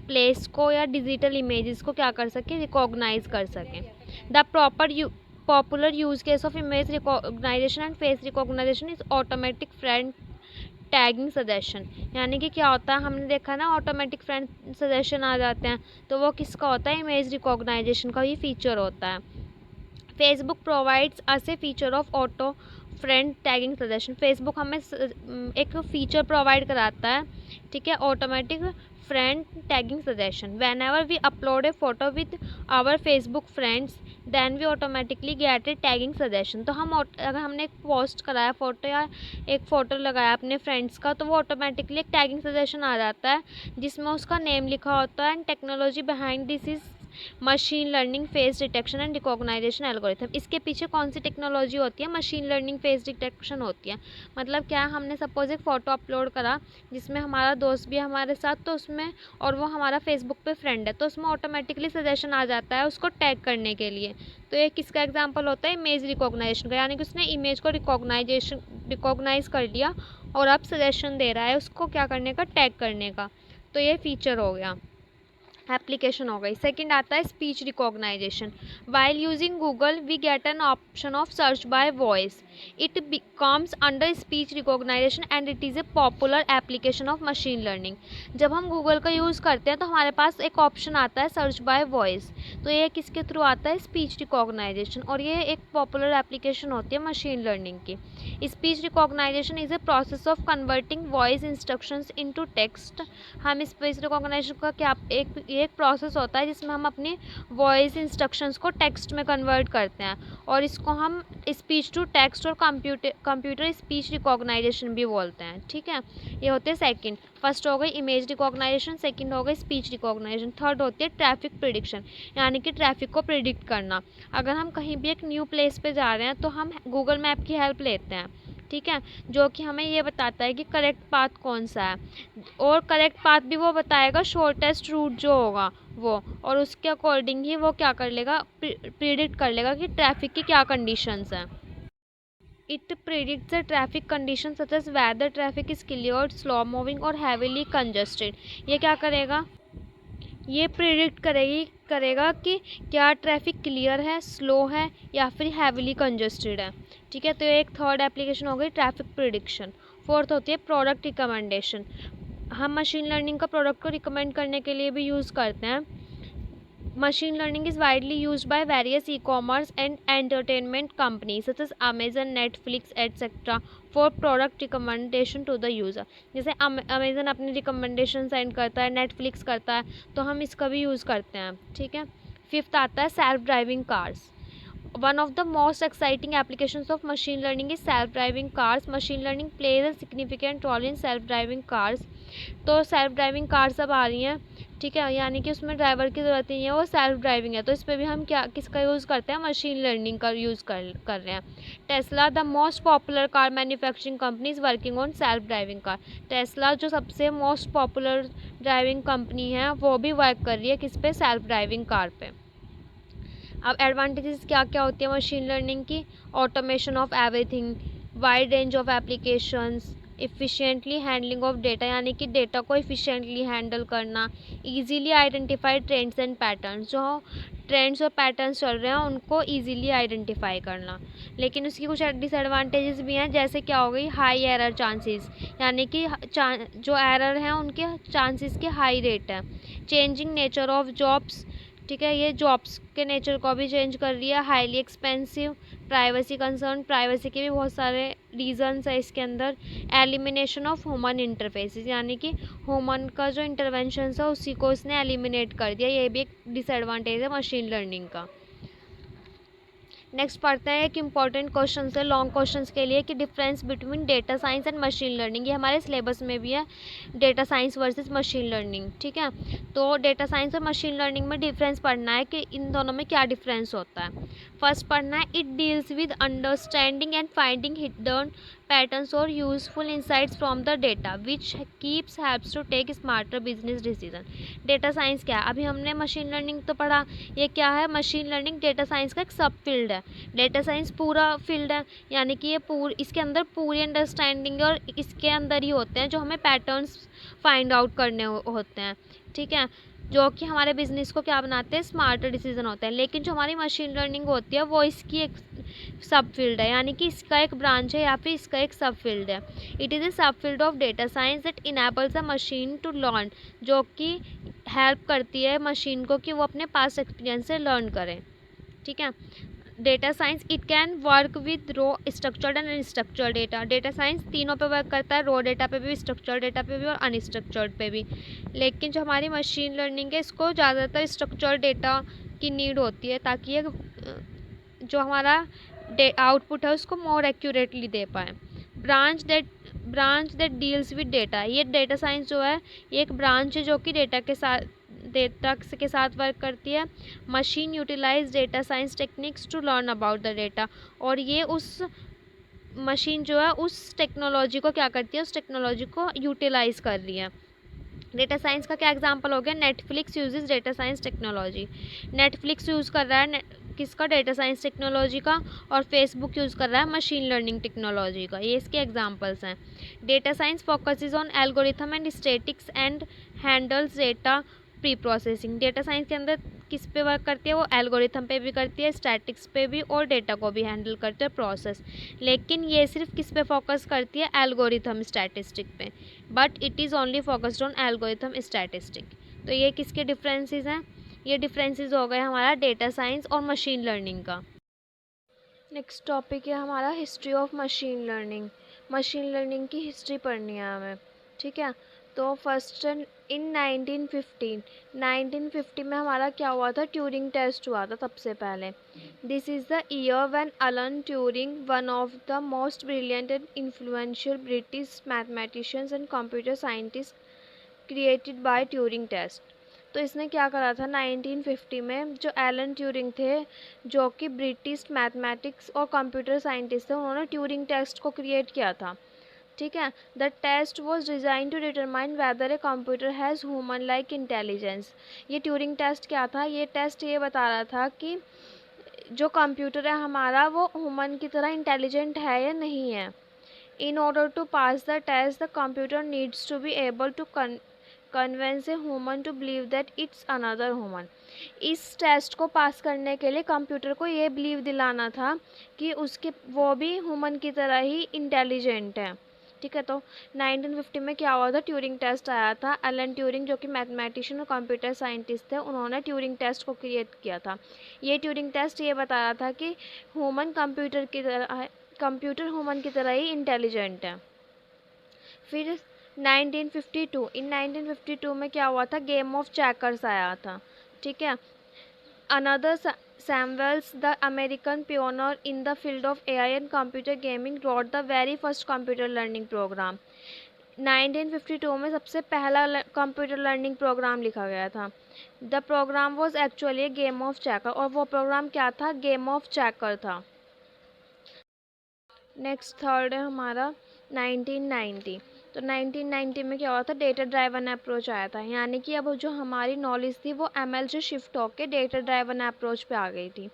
प्लेस को या डिजिटल इमेजेस को क्या कर सकें, रिकॉग्नाइज कर सकें। The popular use case of image recognisation and face recognisation is automatic friend tagging suggestion. यानी कि क्या होता है, हमने देखा ना ऑटोमेटिक फ्रेंड सजेशन आ जाते हैं, तो वो किसका होता है, इमेज रिकॉग्नाइजेशन का ही फीचर होता है। Facebook provides us a feature of auto friend tagging suggestion. Facebook हमें एक फीचर प्रोवाइड कराता है, ठीक है, automatic friend tagging suggestion. Whenever we upload a photo with our Facebook friends then we automatically get a tagging suggestion. तो हम अगर हमने एक पोस्ट कराया फ़ोटो या एक फ़ोटो लगाया अपने फ्रेंड्स का, तो वो ऑटोमेटिकली एक टैगिंग सजेशन आ जाता है जिसमें उसका नेम लिखा होता है। And technology behind this is machine learning face detection and recognisation algorithm. इसके पीछे कौन सी टेक्नोलॉजी होती है? मशीन लर्निंग फेस डिटेक्शन होती है। मतलब क्या, हमने सपोज एक फ़ोटो अपलोड करा जिसमें हमारा दोस्त भी है हमारे साथ, तो उसमें और वो हमारा फेसबुक पे फ्रेंड है, तो उसमें ऑटोमेटिकली सजेशन आ जाता है उसको टैग करने के लिए। तो एक किसका एग्जाम्पल होता है? इमेज रिकॉग्नाइजेशन का, यानी कि उसने इमेज को रिकॉग्नाइज कर लिया और अब सजेशन दे रहा है उसको क्या करने का? टैग करने का। तो ये फीचर हो गया, एप्लीकेशन हो गई। सेकंड आता है speech recognisation. While using Google we get an option of search by voice. It comes under speech recognisation and it is a popular application of machine learning. जब हम गूगल का यूज़ करते हैं तो हमारे पास एक ऑप्शन आता है सर्च बाय वॉइस, तो ये किसके थ्रू आता है? स्पीच रिकॉग्नाइजेशन, और ये एक पॉपुलर एप्लीकेशन होती है मशीन लर्निंग की। Speech recognisation is a process of converting voice instructions into text. हम स्पीच रिकॉग्नाइजेशन का क्या एक प्रोसेस होता है जिसमें हम अपनी वॉइस इंस्ट्रक्शंस को टेक्स्ट में कन्वर्ट करते हैं, और इसको हम स्पीच टू टेक्स्ट और कंप्यूटर स्पीच रिकॉग्नाइजेशन भी बोलते हैं। ठीक है, ये होते हैं सेकंड। फर्स्ट हो गई इमेज रिकॉग्नाइजेशन, सेकंड हो गई स्पीच रिकॉग्नाइजेशन, थर्ड होती है ट्रैफिक प्रिडिक्शन, यानी कि ट्रैफिक को प्रिडिक्ट करना। अगर हम कहीं भी एक न्यू प्लेस पे जा रहे हैं तो हम गूगल मैप की हेल्प लेते हैं, ठीक है, जो कि हमें ये बताता है कि करेक्ट पाथ कौन सा है, और करेक्ट पाथ भी वो बताएगा, शॉर्टेस्ट रूट जो होगा वो, और उसके अकॉर्डिंग ही वो क्या कर लेगा? प्रिडिक्ट कर लेगा कि ट्रैफिक की क्या कंडीशंस हैं। It predicts the traffic condition such as whether traffic is clear, slow moving और हैवीली कंजस्टेड। ये क्या करेगा? ये प्रिडिक्ट करेगा कि क्या ट्रैफिक क्लियर है, स्लो है, या फिर हैवीली कंजस्टेड है। ठीक है, तो एक थर्ड एप्लीकेशन हो गई ट्रैफिक प्रिडिक्शन। फोर्थ होती है प्रोडक्ट रिकमेंडेशन। हम मशीन लर्निंग का प्रोडक्ट को रिकमेंड करने के लिए भी यूज़ करते हैं। Machine learning is widely used by various e-commerce and entertainment companies such as Amazon, Netflix, etc. for product recommendation to the user। जैसे Amazon अपनी रिकमेंडेशन सेंड करता है, Netflix करता है, तो हम इसका भी यूज़ करते हैं। ठीक है, फिफ्थ आता है self driving cars. One of the most exciting applications of machine learning is self-driving cars. Machine learning plays a significant role in self-driving cars। तो सेल्फ ड्राइविंग कार्स अब आ रही हैं, ठीक है, यानी कि उसमें ड्राइवर की ज़रूरत नहीं है, वो सेल्फ ड्राइविंग है, तो इस पर भी हम क्या किसका यूज़ करते हैं? मशीन लर्निंग का यूज़ कर रहे हैं। Tesla the most popular car manufacturing company is working on self driving car. Tesla जो सबसे मोस्ट पॉपुलर ड्राइविंग कंपनी है वो भी वर्क कर रही है किस पे? सेल्फ ड्राइविंग कार पे। अब एडवांटेजेस क्या क्या होती है मशीन लर्निंग की? Automation of everything, wide range of applications, efficiently handling of data, यानी कि डेटा को इफ़िशियंटली हैंडल करना, easily identify trends and patterns, जो ट्रेंड्स और पैटर्न्स चल रहे हैं उनको इजीली आइडेंटिफाई करना। लेकिन उसकी कुछ डिसएडवांटेजेस भी हैं, जैसे क्या हो गई? हाई एरर चांसेस, यानी कि जो एरर हैं उनके चांसेस के हाई रेट है। चेंजिंग नेचर ऑफ जॉब्स, ठीक है, ये जॉब्स के नेचर को भी चेंज कर रही है। Highly expensive, privacy concern, privacy के भी बहुत सारे रीजंस है इसके अंदर। एलिमिनेशन ऑफ ह्यूमन इंटरफेसेस, यानी कि ह्यूमन का जो इंटरवेंशन है उसी को इसने एलिमिनेट कर दिया, ये भी एक डिसएडवांटेज है मशीन लर्निंग का। नेक्स्ट पढ़ते हैं एक इंपॉर्टेंट क्वेश्चन है लॉन्ग क्वेश्चंस के लिए कि difference between data science and machine learning. ये हमारे सिलेबस में भी है, data science versus machine learning. ठीक है, तो डेटा साइंस और मशीन लर्निंग में डिफरेंस पढ़ना है कि इन दोनों में क्या डिफरेंस होता है। फर्स्ट पढ़ना है it deals with understanding and finding hidden patterns और useful insights from the data which keeps helps to take smarter business decision. Data science क्या है? अभी हमने मशीन लर्निंग तो पढ़ा, ये क्या है? मशीन लर्निंग डेटा साइंस का एक सब फील्ड है। डेटा साइंस पूरा फील्ड है, यानी कि ये इसके अंदर पूरी अंडरस्टैंडिंग और इसके अंदर ही होते हैं जो हमें पैटर्न्स फाइंड आउट करने होते हैं। ठीक है, जो कि हमारे बिजनेस को क्या बनाते हैं? स्मार्टर डिसीजन होते हैं। लेकिन जो हमारी मशीन लर्निंग होती है वो इसकी एक सब फील्ड है, यानी कि इसका एक ब्रांच है या फिर इसका एक सब फील्ड है। It is a sub field of data science that enables a machine to learn, जो कि हेल्प करती है मशीन को कि वो अपने पास्ट एक्सपीरियंस से लर्न करें। ठीक है, data science it can work with raw, structured and unstructured data. Data science तीनों पे वर्क करता है, रो डेटा पे भी, स्ट्रक्चर्ड डेटा पे भी और अनस्ट्रक्चर्ड पे भी। लेकिन जो हमारी मशीन लर्निंग है इसको ज़्यादातर स्ट्रक्चर्ड डेटा की नीड होती है ताकि ये जो हमारा आउटपुट है उसको मोर एक्यूरेटली दे पाए। Branch that deals with data, ये डेटा साइंस जो है ये एक ब्रांच है जो कि डेटा के साथ वर्क करती है। Machine utilise data science techniques to learn about the data, और ये उस मशीन जो है उस टेक्नोलॉजी को क्या करती है, उस टेक्नोलॉजी को यूटिलाइज कर रही है। डेटा साइंस का क्या एग्जांपल हो गया, Netflix uses data science technology. Netflix use कर रहा है किसका, डेटा साइंस टेक्नोलॉजी का, और फेसबुक यूज़ कर रहा है मशीन लर्निंग टेक्नोलॉजी का। ये इसके एग्जांपल्स हैं। Data science focuses on algorithm and statics and handles data pre processing. Data science के अंदर किस पे वर्क करती है, वो एल्गोरिथम पे भी करती है, स्टैटिक्स पे भी, और डेटा को भी हैंडल करते हैं, प्रोसेस। लेकिन ये सिर्फ किस पे फोकस करती है, एल्गोरिथम स्टैटिस्टिक पे, but it is only focused on algorithm statistic. तो ये किसके डिफरेंसेस हैं, ये डिफरेंसेस हो गए हमारा डेटा साइंस और मशीन लर्निंग का। नेक्स्ट टॉपिक है हमारा history of machine learning. Machine learning की हिस्ट्री पढ़नी है हमें, ठीक है। तो फर्स्ट इन 1950 में हमारा क्या हुआ था, ट्यूरिंग टेस्ट हुआ था सबसे पहले। This is the year when Alan Turing, one of the most brilliant and influential British mathematicians and computer scientist, created by Turing test. तो इसने क्या करा था 1950 में, जो एलन ट्यूरिंग थे जो कि ब्रिटिश मैथमेटिक्स और कंप्यूटर साइंटिस्ट थे, उन्होंने ट्यूरिंग टेस्ट को क्रिएट किया था, ठीक है। The test was design to determine whether a computer has human like intelligence. ये ट्यूरिंग टेस्ट क्या था, ये टेस्ट ये बता रहा था कि जो कंप्यूटर है हमारा वो ह्यूमन की तरह इंटेलिजेंट है या नहीं है। In order to pass the test the computer needs to be able to convince a human to believe that it's another human. इस टेस्ट को पास करने के लिए कंप्यूटर को ये बिलीव दिलाना था कि उसके वो भी ह्यूमन की तरह ही इंटेलिजेंट है, ठीक है। तो 1950 में क्या हुआ था, ट्यूरिंग टेस्ट आया था। एलन ट्यूरिंग जो कि मैथमेटिशियन और कंप्यूटर साइंटिस्ट थे, उन्होंने ट्यूरिंग टेस्ट को क्रिएट किया था। ये ट्यूरिंग टेस्ट ये बताया था कि ह्यूमन कंप्यूटर की तरह, कंप्यूटर ह्यूमन की तरह ही इंटेलिजेंट है। फिर 1952, इन 1952 में क्या हुआ था, गेम ऑफ चेकर्स आया था, ठीक है। Another Samuels, the American pioneer in the field of AI and computer gaming, wrote the very first computer learning program. 1952 में सबसे पहला कंप्यूटर लर्निंग प्रोग्राम लिखा गया था। The program was actually game of checker, और वो प्रोग्राम क्या था, गेम ऑफ चेकर था। नेक्स्ट थर्ड है हमारा 1990। तो 1990 में क्या हुआ था, डेटा ड्राइवन अप्रोच आया था, यानी कि अब जो हमारी नॉलेज थी वो एमएल से शिफ्ट होकर डेटा ड्राइवन अप्रोच पे आ गई थी।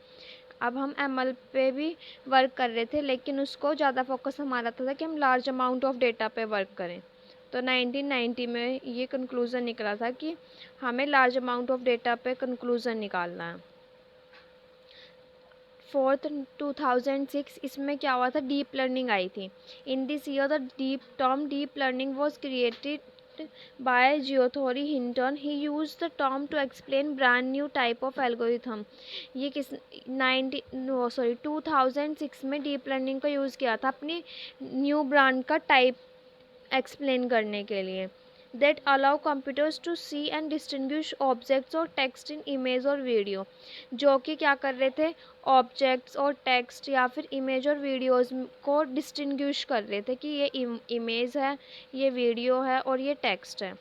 अब हम एमएल पे भी वर्क कर रहे थे, लेकिन उसको ज़्यादा फोकस हमारा था कि हम लार्ज अमाउंट ऑफ डेटा पे वर्क करें। तो 1990 में ये कंक्लूज़न निकला था कि हमें लार्ज अमाउंट ऑफ डेटा पे कंक्लूज़न निकालना है। फोर्थ 2006, इसमें क्या हुआ था, डीप लर्निंग आई थी। In this year the deep learning was created by Geoffrey Hinton. He use the term to explain brand new type of algorithm. ये 2006 में डीप लर्निंग का यूज़ किया था अपनी न्यू ब्रांड का टाइप एक्सप्लेन करने के लिए। that allow computers to see and distinguish objects और text in image और video, जो कि क्या कर रहे थे, ऑब्जेक्ट्स और टेक्स्ट या फिर इमेज और वीडियोस को डिस्टिंग्विश कर रहे थे कि ये इमेज है, ये वीडियो है और ये टेक्स्ट है,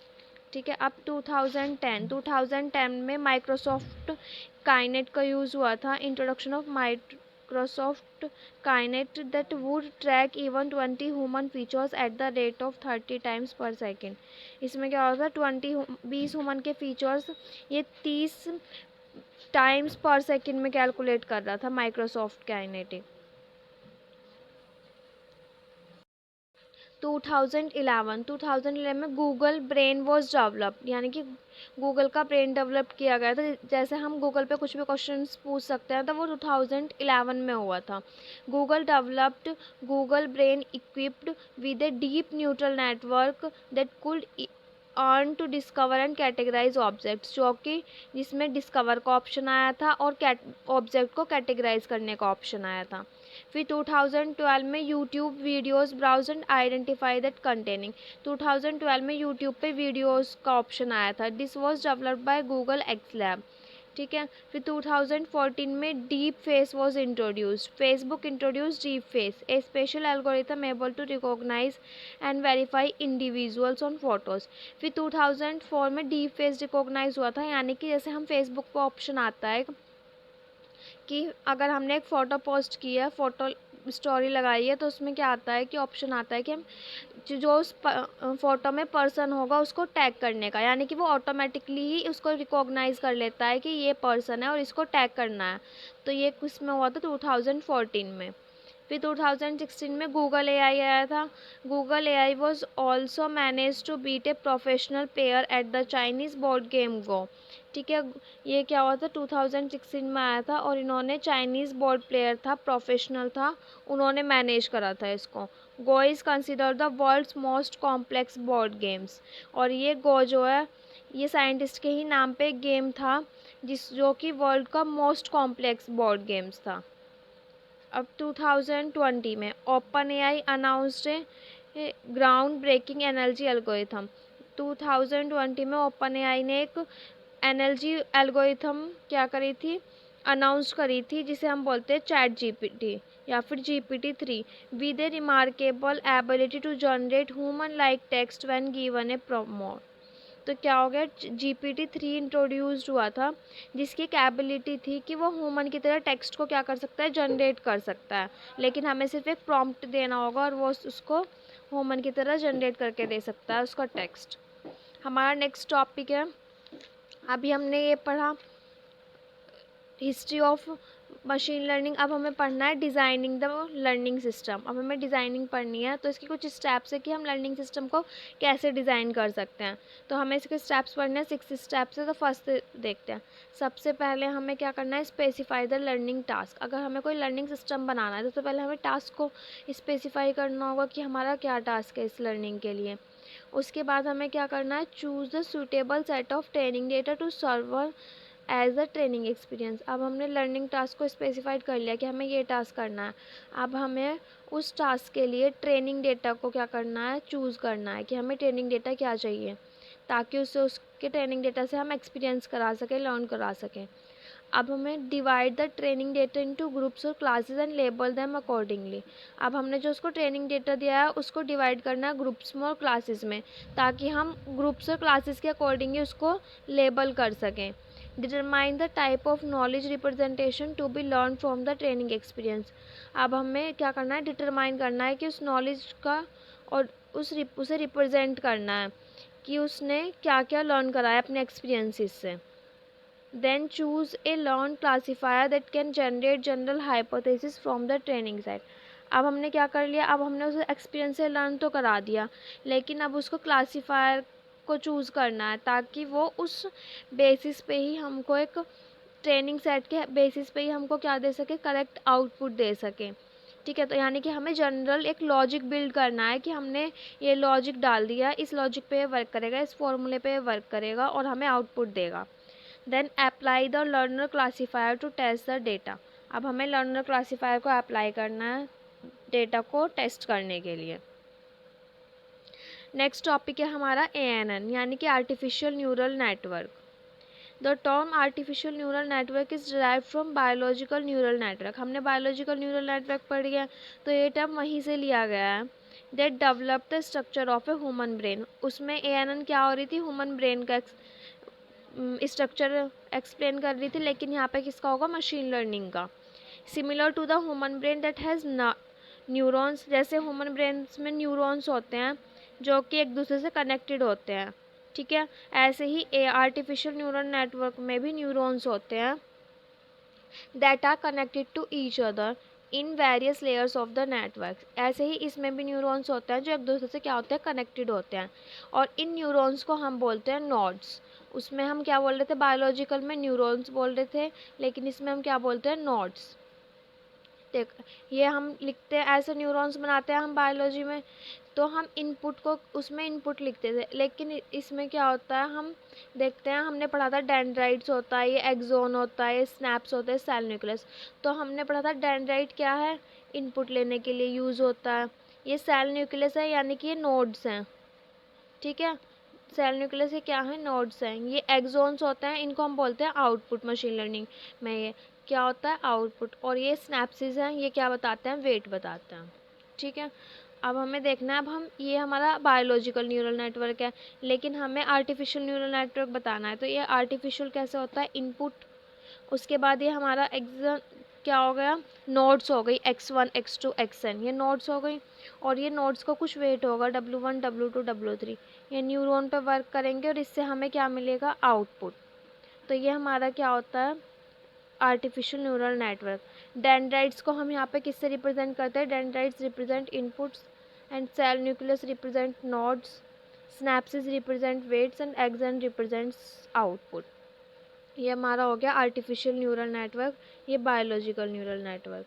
ठीक है। अब 2010 में माइक्रोसॉफ्ट काइनेट का यूज़ हुआ था। Introduction of Microsoft Kinect that would track even 20 human features at the rate of 30 times per second. इसमें क्या होता है, 20 ह्यूमन के फीचर्स ये 30 टाइम्स पर सेकेंड में कैलकुलेट कर रहा था माइक्रोसॉफ्ट काइनेटिक। 2011 में गूगल ब्रेन वॉज डेवलप्ड, यानी कि गूगल का ब्रेन डेवलप किया गया था। जैसे हम गूगल पे कुछ भी क्वेश्चन पूछ सकते हैं, तो वो 2011 में हुआ था। Google developed Google brain equipped with a deep neural network that could learn to discover and categorise objects, जो कि जिसमें डिस्कवर का ऑप्शन आया था और ऑब्जेक्ट को कैटेगराइज करने का ऑप्शन आया था। फिर 2012 में YouTube videos browse and identify that containing, 2012 में यूट्यूब पे वीडियोस का ऑप्शन आया था। This was developed by Google X lab, ठीक है। फिर 2014 में deep face was introduced, Facebook introduce deep face, a special algorithm able to recognise and verify individuals on photos. फिर 2004 में डीप फेस रिकॉग्नाइज हुआ था, यानी कि जैसे हम फेसबुक पर ऑप्शन आता है कि अगर हमने एक फ़ोटो पोस्ट की है, फ़ोटो स्टोरी लगाई है, तो उसमें क्या आता है कि ऑप्शन आता है कि हम जो उस फ़ोटो में पर्सन होगा उसको टैग करने का, यानी कि वो ऑटोमेटिकली ही उसको रिकॉग्नाइज़ कर लेता है कि ये पर्सन है और इसको टैग करना है। तो ये किस में हुआ था? 2014 में। फिर 2016 में गूगल एआई आया था। Google AI was also manage to beat a professional player at the Chinese board game go. ठीक है, ये क्या हुआ था? 2016 में आया था और इन्होंने चाइनीज़ बोर्ड प्लेयर था, प्रोफेशनल था, उन्होंने मैनेज करा था इसको। Go is consider the world's most complex board games. और ये गो जो है ये साइंटिस्ट के ही नाम पे एक गेम था जो कि वर्ल्ड का मोस्ट कॉम्प्लेक्स बोर्ड गेम्स था। अब 2020 में ओपन एआई अनाउंस्ड ए ग्राउंड ब्रेकिंग एनर्जी एल्गोरिथम। 2020 में ओपन एआई ने एक एनर्जी एल्गोरिथम क्या करी थी? अनाउंस करी थी, जिसे हम बोलते हैं चैट जीपीटी या फिर GPT-3 with a remarkable ability to generate human like text when given a prompt. तो क्या हो गया? GPT-3 इंट्रोड्यूस्ड हुआ था, जिसकी एक एबिलिटी थी कि वो ह्यूमन की तरह टेक्स्ट को क्या कर सकता है? जनरेट कर सकता है, लेकिन हमें सिर्फ एक प्रॉम्प्ट देना होगा और वो उसको ह्यूमन की तरह जनरेट करके दे सकता है उसका टेक्स्ट। हमारा नेक्स्ट टॉपिक है, अभी हमने ये पढ़ा हिस्ट्री ऑफ मशीन लर्निंग। अब हमें पढ़ना है डिज़ाइनिंग द लर्निंग सिस्टम। अब हमें डिज़ाइनिंग पढ़नी है, तो इसकी कुछ स्टेप्स है कि हम लर्निंग सिस्टम को कैसे डिज़ाइन कर सकते हैं। तो हमें इसके स्टेप्स पढ़ने हैं, 6 स्टेप्स है। तो फर्स्ट देखते हैं। सबसे पहले हमें क्या करना है? Specify the learning task. अगर हमें कोई लर्निंग सिस्टम बनाना है तो पहले हमें टास्क को स्पेसिफाई करना होगा कि हमारा क्या टास्क है इस लर्निंग के लिए। उसके बाद हमें क्या करना है? Choose the suitable set of training data to serve as a training experience. अब हमने लर्निंग टास्क को स्पेसिफाइड कर लिया कि हमें ये टास्क करना है। अब हमें उस टास्क के लिए ट्रेनिंग डेटा को क्या करना है? चूज़ करना है कि हमें ट्रेनिंग डेटा क्या चाहिए, ताकि उसके ट्रेनिंग डेटा से हम एक्सपीरियंस करा सकें, लर्न करा सकें। अब हमें divide the training data into groups और classes and label them accordingly. अब हमने जो उसको ट्रेनिंग डेटा दिया है उसको डिवाइड करना है ग्रुप्स में और क्लासेस में, ताकि हम ग्रुप्स और क्लासेस के अकॉर्डिंगली उसको लेबल कर सकें। Determine the type of knowledge representation to be learn from the training experience. अब हमें क्या करना है? डिटरमाइन करना है कि उस नॉलेज का और उसे रिप्रेजेंट करना है कि उसने क्या क्या लर्न करा है अपने एक्सपीरियंसिस से। Then choose a learn classifier that can generate general hypothesis from the training set. अब हमने क्या कर लिया? अब हमने उसे एक्सपीरियंस से लर्न तो करा दिया, लेकिन अब उसको क्लासीफायर को चूज़ करना है, ताकि वो उस बेसिस पे ही हमको एक ट्रेनिंग सेट के बेसिस पे ही हमको क्या दे सके? करेक्ट आउटपुट दे सके। ठीक है, तो यानी कि हमें जनरल एक लॉजिक बिल्ड करना है कि हमने ये लॉजिक डाल दिया, इस लॉजिक पे वर्क करेगा, इस फॉर्मूले पे वर्क करेगा और हमें आउटपुट देगा। Then apply the learner classifier to test the data. अब हमें लर्नर क्लासीफायर को अप्लाई करना है डेटा को टेस्ट करने के लिए। नेक्स्ट टॉपिक है हमारा ANN, यानी कि artificial neural network. The term artificial neural network is derived from biological neural network. हमने बायोलॉजिकल न्यूरल नेटवर्क पढ़ी है, तो ये टर्म वहीं से लिया गया है। That develop the structure of a human brain. उसमें ANN क्या हो रही थी? ह्यूमन ब्रेन का स्ट्रक्चर एक्सप्लेन कर रही थी, लेकिन यहाँ पे किसका होगा? मशीन लर्निंग का। Similar to the human brain that has neurons. जैसे ह्यूमन ब्रेन्स में न्यूरॉन्स होते हैं जो कि एक दूसरे से कनेक्टेड होते हैं, ठीक है, ऐसे ही आर्टिफिशियल न्यूरल नेटवर्क में भी न्यूरॉन्स होते हैं that are connected to each other in various layers of the network. ऐसे ही इसमें भी न्यूरॉन्स होते हैं जो एक दूसरे से क्या होते हैं? कनेक्टेड होते हैं, और इन न्यूरॉन्स को हम बोलते हैं नोड्स। उसमें हम क्या बोल रहे थे? बायोलॉजिकल में न्यूरॉन्स बोल रहे थे, लेकिन इसमें हम क्या बोलते हैं? नोड्स। देख, ये हम लिखते हैं ऐसे, न्यूरॉन्स बनाते हैं हम बायोलॉजी में, तो हम इनपुट को उसमें इनपुट लिखते थे, लेकिन इसमें क्या होता है? हम देखते हैं, हमने पढ़ा था डेंड्राइट्स होता है, ये एक्सोन होता है, ये स्नैप्स होते हैं, सेल न्यूक्लियस। तो हमने पढ़ा था डेंड्राइट क्या है? इनपुट लेने के लिए यूज़ होता है। ये सेल न्यूक्लियस है, यानी कि ये नोड्स हैं, ठीक है। सेल न्यूक्लियस ये क्या है, नोड्स हैं, ये एक्सॉन्स होते हैं, इनको हम बोलते हैं आउटपुट मशीन लर्निंग में। ये क्या होता है, आउटपुट। और ये स्नैप्सिस हैं, ये क्या बताते हैं, वेट बताते हैं। ठीक है, अब हमें देखना है, अब हम ये हमारा बायोलॉजिकल न्यूरल नेटवर्क है, लेकिन हमें आर्टिफिशियल न्यूरल नेटवर्क बताना है। तो ये आर्टिफिशियल कैसे होता है, इनपुट, उसके बाद ये हमारा एग्जाम क्या हो गया, नोड्स हो गई, x1 x2 xn, ये नोड्स हो गई। और ये नोड्स का कुछ वेट होगा, W1 W2 W3, ये न्यूरॉन पर वर्क करेंगे और इससे हमें क्या मिलेगा, आउटपुट। तो ये हमारा क्या होता है, आर्टिफिशियल न्यूरल नेटवर्क। डेंड्राइट्स को हम यहाँ पे किससे रिप्रेजेंट करते हैं, dendrites represent inputs and cell nucleus represent nodes, synapsis represent weights and axon represents output. ये हमारा हो गया आर्टिफिशियल न्यूरल नेटवर्क, ये biological neural network.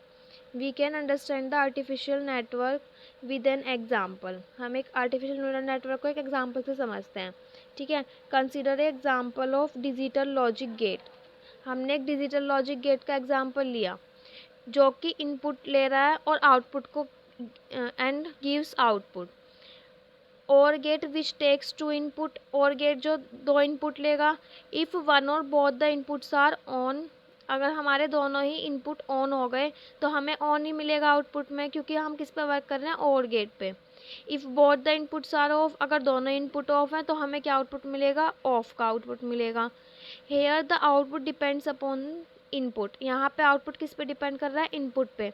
We can understand the artificial network with an example. हम एक आर्टिफिशियल न्यूरल नेटवर्क को एक एग्जाम्पल से समझते हैं। ठीक है, consider example of digital logic gate. हमने एक डिजिटल लॉजिक गेट का एग्जाम्पल लिया जो कि इनपुट ले रहा है और आउटपुट को एंड गिव्स आउटपुट। और gate which takes two input, और गेट जो दो इनपुट लेगा। इफ़ वन और both the inputs are on, अगर हमारे दोनों ही इनपुट ऑन हो गए तो हमें ऑन ही मिलेगा आउटपुट में, क्योंकि हम किस पे वर्क कर रहे हैं, और गेट पे। If both the inputs are off, अगर दोनों इनपुट ऑफ हैं तो हमें क्या आउटपुट मिलेगा, ऑफ का आउटपुट मिलेगा। Here the output depends upon input, यहाँ पे आउटपुट किस पे डिपेंड कर रहा है, इनपुट पे।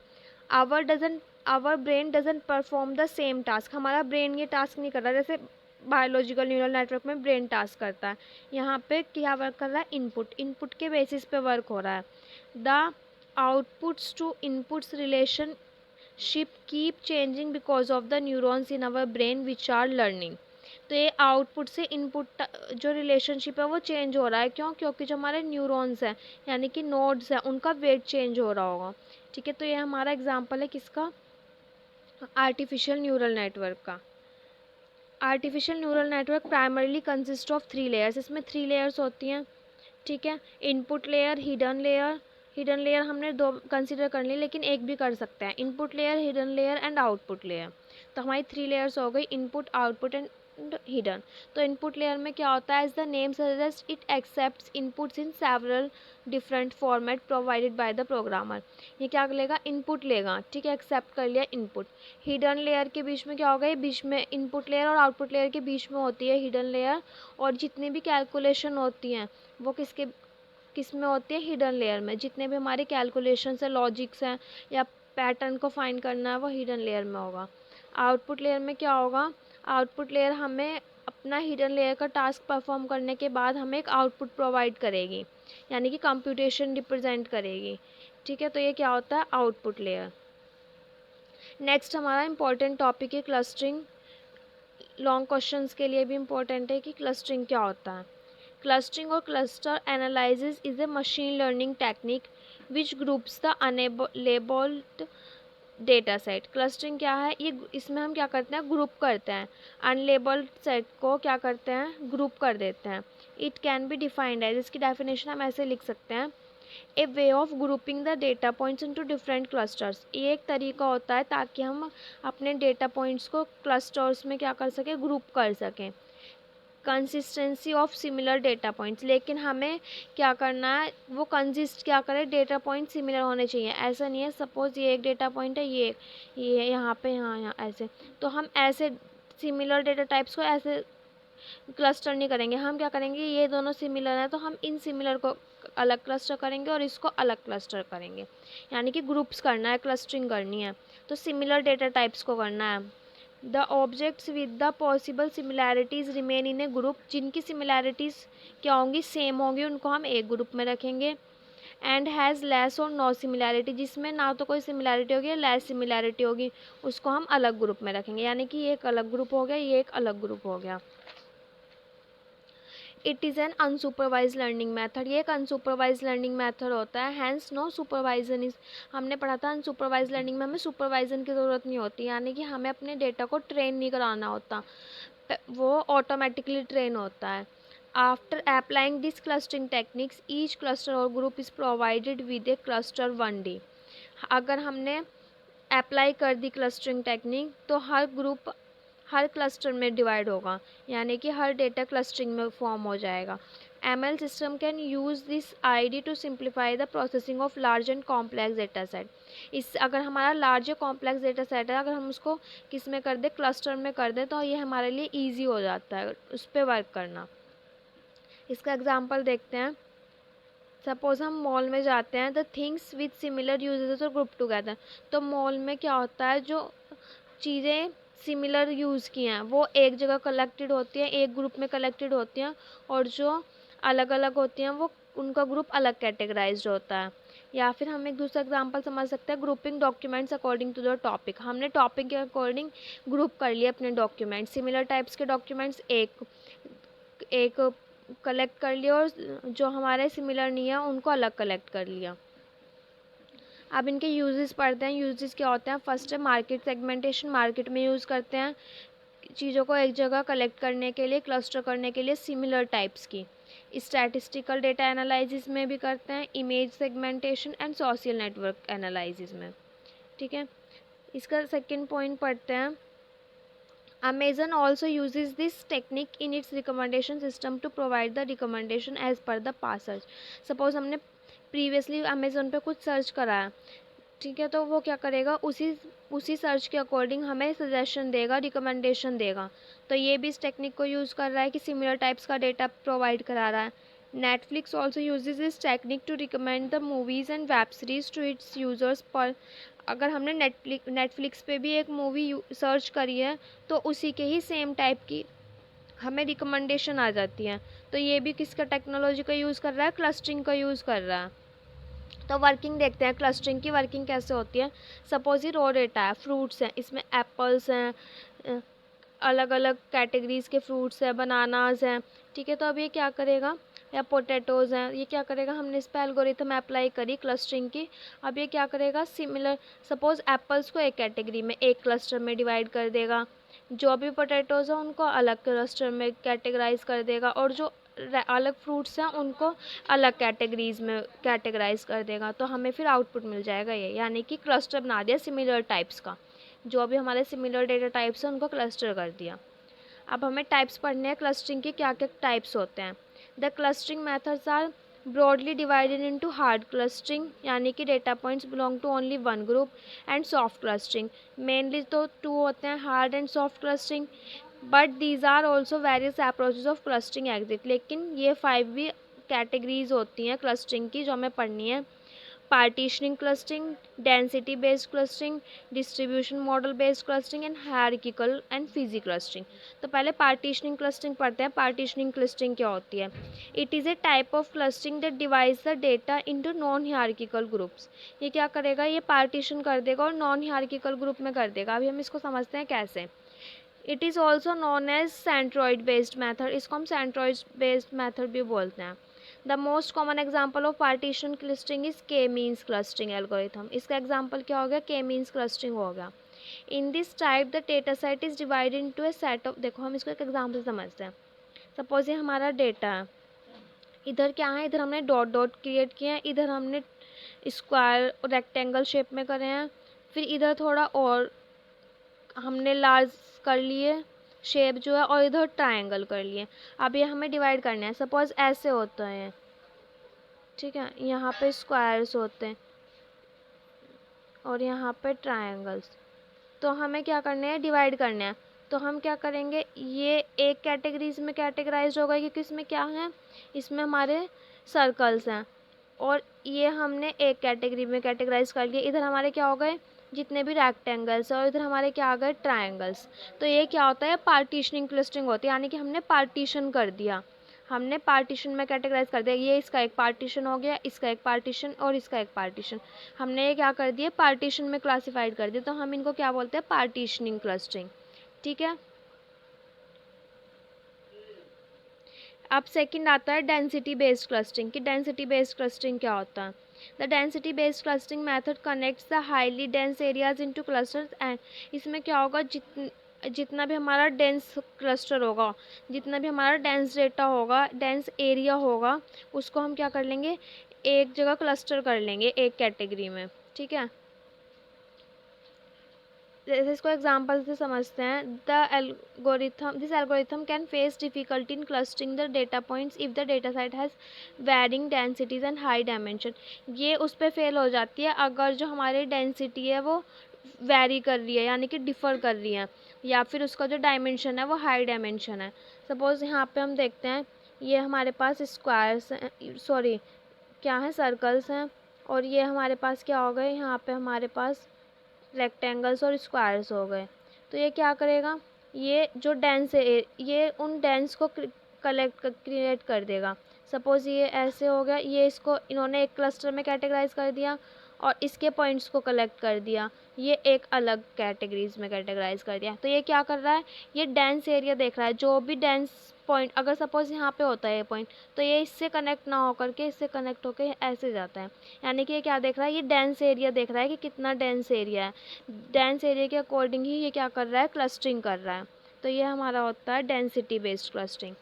Our brain doesn't perform the same task, हमारा ब्रेन ये टास्क नहीं कर रहा जैसे बायोलॉजिकल न्यूरल नेटवर्क में ब्रेन टास्क करता है। यहाँ पे क्या वर्क कर रहा है, इनपुट के बेसिस पे वर्क हो रहा है। The outputs to inputs relationship keep changing because of the neurons in our brain which are learning. तो ये आउटपुट से इनपुट जो रिलेशनशिप है वो चेंज हो रहा है, क्यों, क्योंकि जो हमारे न्यूरॉन्स हैं यानी कि नोड्स हैं उनका वेट चेंज हो रहा होगा। ठीक है, तो ये हमारा एग्जांपल है किसका, आर्टिफिशियल न्यूरल नेटवर्क का। Artificial neural network primarily consist of 3 layers, इसमें 3 लेयर्स होती हैं। ठीक है, input layer, hidden layer. Hidden layer हमने 2 कंसिडर कर ली, लेकिन एक भी कर सकते हैं, input layer, hidden layer and output layer. तो हमारी 3 लेयर्स हो गई, इनपुट, आउटपुट एंड हिडन। तो इनपुट लेयर में क्या होता है, as the name suggest it accepts inputs in several different format provided by the programmer. ये क्या लेगा, इनपुट लेगा। ठीक है, एक्सेप्ट कर लिया इनपुट। हिडन लेयर के बीच में क्या होगा, ये बीच में इनपुट लेयर और आउटपुट लेयर के बीच में होती है हिडन लेयर, और जितनी भी कैलकुलेशन होती हैं वो किस में होती है, हिडन लेयर में। जितने भी हमारे कैलकुलेशंस है, लॉजिक्स हैं या पैटर्न को फाइंड करना है वो हिडन लेयर में होगा। आउटपुट लेयर में क्या होगा, आउटपुट लेयर हमें अपना हिडन लेयर का टास्क परफॉर्म करने के बाद हमें एक आउटपुट प्रोवाइड करेगी, यानी कि कंप्यूटेशन रिप्रेजेंट करेगी। ठीक है, तो ये क्या होता है, आउटपुट लेयर। नेक्स्ट हमारा इंपॉर्टेंट टॉपिक है क्लस्टरिंग। लॉन्ग क्वेश्चंस के लिए भी इम्पोर्टेंट है कि क्लस्टरिंग क्या होता है। क्लस्टरिंग और cluster analysis is a machine learning technique which groups the unlabelled data set. Clustering क्या है, ये इसमें हम क्या करते हैं, ग्रुप करते हैं, अनलेबल्ड सेट को क्या करते हैं, ग्रुप कर देते हैं। It can be defined as, इसकी डेफिनेशन हम ऐसे लिख सकते हैं, a way of grouping the data points into different clusters. ये एक तरीका होता है ताकि हम अपने डेटा पॉइंट्स को क्लस्टर्स में क्या कर सकें, ग्रुप कर सकें। Consistency of similar data points, लेकिन हमें क्या करना है, वो कंसिस्ट क्या करें, डेटा पॉइंट सिमिलर होने चाहिए। ऐसा नहीं है सपोज़ ये एक डेटा पॉइंट है, ये यहाँ पे, यहाँ ऐसे, तो हम ऐसे सिमिलर डेटा टाइप्स को ऐसे क्लस्टर नहीं करेंगे। हम क्या करेंगे, ये दोनों सिमिलर हैं तो हम इन सिमिलर को अलग क्लस्टर करेंगे और इसको अलग क्लस्टर करेंगे, यानी कि ग्रुप्स करना है, क्लस्टरिंग करनी है। तो सिमिलर डेटा टाइप्स को करना है। The objects with the possible similarities remain in A group, जिनकी सिमिलैरिटीज़ क्या होंगी, सेम होंगी, उनको हम एक ग्रुप में रखेंगे। एंड हैज़ लेस और नो सिमिलैरिटी, जिसमें ना तो कोई सिमिलैरिटी होगी या लेस सिमिलैरिटी होगी, उसको हम अलग ग्रुप में रखेंगे, यानी कि ये एक अलग ग्रुप हो गया, ये एक अलग ग्रुप हो गया। It is an unsupervised learning method, ये एक अनसुपरवाइज लर्निंग मैथड होता है। हैंस नो सुपरवाइजन इज, हमने पढ़ा था अनसुपरवाइज लर्निंग में हमें सुपरवाइजन की ज़रूरत नहीं होती, यानी कि हमें अपने डेटा को ट्रेन नहीं कराना होता, वो ऑटोमेटिकली ट्रेन होता है। After applying this clustering techniques each cluster और group is provided with a cluster 1D। अगर हमने अप्लाई कर दी क्लस्टरिंग टेक्निक तो हर ग्रुप हर क्लस्टर में डिवाइड होगा, यानी कि हर डेटा क्लस्टरिंग में फॉर्म हो जाएगा। ML system can use this ID to simplify the processing of large and complex data set. इस अगर हमारा लार्ज या कॉम्प्लेक्स डेटा सेट है, अगर हम उसको किस में कर दें, क्लस्टर में कर दें, तो ये हमारे लिए ईजी हो जाता है उस पर वर्क करना। इसका एग्जाम्पल देखते हैं। सपोज़ हम मॉल में जाते हैं, the things with similar uses और ग्रुप टुगेदर। तो मॉल में क्या होता है, जो चीज़ें सिमिलर यूज़ की हैं वो एक जगह कलेक्टेड होती हैं, एक ग्रुप में कलेक्टेड होती हैं, और जो अलग अलग होती हैं वो उनका ग्रुप अलग कैटेगराइज्ड होता है। या फिर हम एक दूसरा एग्जांपल समझ सकते हैं, grouping documents according to the topic. हमने टॉपिक के अकॉर्डिंग ग्रुप कर लिए अपने डॉक्यूमेंट्स, सिमिलर टाइप्स के डॉक्यूमेंट्स एक एक कलेक्ट कर लिया, और जो हमारे सिमिलर नहीं है उनको अलग कलेक्ट कर लिया। अब इनके यूजेस पढ़ते हैं। यूजेस क्या होते हैं? फर्स्ट है मार्केट सेगमेंटेशन। मार्केट में यूज़ करते हैं चीज़ों को एक जगह कलेक्ट करने के लिए, क्लस्टर करने के लिए सिमिलर टाइप्स की। स्टैटिस्टिकल डेटा एनालिसिस में भी करते हैं, image segmentation and social network analysis में। ठीक है, इसका सेकंड पॉइंट पढ़ते हैं। Amazon also uses this technique in its recommendation system to provide the recommendation as per the past search. Suppose हमने प्रीवियसली अमेज़ोन पे कुछ सर्च करा है, ठीक है, तो वो क्या करेगा, उसी सर्च के अकॉर्डिंग हमें सजेशन देगा, रिकमेंडेशन देगा। तो ये भी इस टेक्निक को यूज़ कर रहा है कि सिमिलर टाइप्स का डेटा प्रोवाइड करा रहा है। Netflix also uses this technique to recommend the movies and web series to its users पर। अगर हमने नेटफ्लिक्स पे भी एक मूवी सर्च करी है, तो उसी के ही सेम टाइप की हमें रिकमेंडेशन आ जाती है। तो ये भी किसका टेक्नोलॉजी का यूज़ कर रहा है? क्लस्टरिंग का यूज़ कर रहा है। तो वर्किंग देखते हैं, क्लस्टरिंग की वर्किंग कैसे होती है। सपोज ये रॉ डेटा है, फ्रूट्स हैं, इसमें एप्पल्स हैं, अलग अलग कैटेगरीज़ के फ्रूट्स हैं, बनानाज हैं, ठीक है। तो अब ये क्या करेगा, या पोटैटोज़ हैं, ये क्या करेगा, हमने इस पर एल्गोरिथम अप्लाई करी क्लस्टरिंग की। अब ये क्या करेगा, सिमिलर सपोज़ एप्पल्स को एक कैटेगरी में, एक क्लस्टर में डिवाइड कर देगा, जो भी पोटैटोज़ हैं उनको अलग क्लस्टर में कैटेगराइज कर देगा, और जो अलग फ्रूट्स हैं उनको अलग कैटेगरीज़ में कैटेगराइज कर देगा। तो हमें फिर आउटपुट मिल जाएगा ये, यानी कि क्लस्टर बना दिया सिमिलर टाइप्स का। जो भी हमारे सिमिलर डेटा टाइप्स हैं उनको क्लस्टर कर दिया। अब हमें टाइप्स पढ़ने हैं क्लस्टरिंग के, क्या क्या टाइप्स होते हैं। The clustering methods are broadly divided into hard clustering, यानी कि data points belong to only one group, and soft clustering. Mainly तो टू होते हैं, hard and soft clustering, but these are also various approaches of clustering exist. लेकिन ये 5 भी कैटेगरीज होती हैं क्लस्टरिंग की जो हमें पढ़नी है। Partitioning clustering, density based clustering, distribution model based clustering, and hierarchical and Fiji clustering. तो पहले पार्टीशनिंग क्लस्टरिंग पढ़ते हैं। पार्टीशनिंग क्लस्टरिंग क्या होती है? It is a type of clustering that divides the data into non hierarchical groups. ये क्या करेगा, ये पार्टीशन कर देगा और नॉन हायरार्किकल ग्रुप में कर देगा। अभी हम इसको समझते हैं कैसे। It is also known as centroid based method, इसको हम सेंट्रॉइड बेस्ड मैथड भी बोलते हैं। The most common example of partition clustering is K means clustering algorithm. इसका एग्जाम्पल क्या हो गया? के मीन्स क्लस्टरिंग हो गया। In this type the data set is divided into a set of, देखो हम इसको एक एग्जाम्पल समझते हैं। सपोज ये हमारा डेटा है, इधर क्या है, इधर हमने डॉट डॉट क्रिएट किए हैं, इधर हमने स्क्वायर रेक्टेंगल शेप में करे हैं, फिर इधर थोड़ा और हमने लार्ज कर लिए शेप जो है, और इधर ट्रायंगल कर लिए। अब ये हमें डिवाइड करना है। सपोज ऐसे होता है, ठीक है, यहाँ पे स्क्वायर्स होते हैं और यहाँ पे ट्रायंगल्स। तो हमें क्या करना है, डिवाइड करना है। तो हम क्या करेंगे, ये एक कैटेगरीज में कैटेगराइज होगा क्योंकि इसमें क्या है, इसमें हमारे सर्कल्स हैं, और ये हमने एक कैटेगरी में कैटेगराइज कर लिया। इधर हमारे क्या हो गए, जितने भी रेक्टेंगल्स हैं, और इधर हमारे क्या आ गए, ट्रायंगल्स। तो ये क्या होता है, पार्टीशनिंग क्लस्टरिंग होती है, यानी कि हमने पार्टीशन कर दिया, हमने पार्टीशन में कैटेगराइज कर दिया। ये इसका एक पार्टीशन हो गया, इसका एक पार्टीशन, और इसका एक पार्टीशन। हमने ये क्या कर दिया, पार्टीशन में क्लासिफाइड कर दिया। तो हम इनको क्या बोलते हैं, पार्टीशनिंग क्लस्टरिंग। ठीक है। अब सेकंड आता है डेंसिटी बेस्ड क्लस्टरिंग। कि डेंसिटी बेस्ड क्लस्टरिंग क्या होता है। The density based clustering method connects the highly dense areas into clusters, and इसमें क्या होगा, जितना भी हमारा डेंस क्लस्टर होगा, जितना भी हमारा डेंस डेटा होगा, डेंस एरिया होगा, उसको हम क्या कर लेंगे, एक जगह क्लस्टर कर लेंगे एक कैटेगरी में। ठीक है। जैसे इसको एग्जांपल से समझते हैं। This algorithm can face difficulty in clustering the data points if the data set has varying densities and high dimension. ये उस पर फेल हो जाती है अगर जो हमारी डेंसिटी है वो वैरी कर रही है, यानी कि डिफ़र कर रही है, या फिर उसका जो डायमेंशन है वो हाई डायमेंशन है। सपोज़ यहाँ पे हम देखते हैं, ये हमारे पास स्क्वायर्स हैं, सॉरी क्या है, सर्कल्स हैं, और ये हमारे पास क्या हो गए, यहाँ पे हमारे पास रेक्टेंगल्स और स्क्वायर्स हो गए। तो ये क्या करेगा, ये जो डेंस है ये उन डेंस को क्रिएट कर देगा। सपोज़ ये ऐसे हो गया, ये इसको इन्होंने एक क्लस्टर में कैटेगराइज कर दिया और इसके पॉइंट्स को कलेक्ट कर दिया, ये एक अलग कैटेगरीज में कैटेगराइज कर दिया। तो ये क्या कर रहा है, ये डेंस एरिया देख रहा है, जो भी डेंस पॉइंट, अगर सपोज़ यहाँ पे होता है ये पॉइंट, तो ये इससे कनेक्ट ना होकर के इससे कनेक्ट होकर ऐसे जाता है, यानी कि ये क्या देख रहा है, ये डेंस एरिया देख रहा है कि कितना डेंस एरिया है। डेंस एरिया के अकॉर्डिंग ही ये क्या कर रहा है, क्लस्टरिंग कर रहा है। तो ये हमारा होता है डेंसिटी बेस्ड क्लस्टरिंग।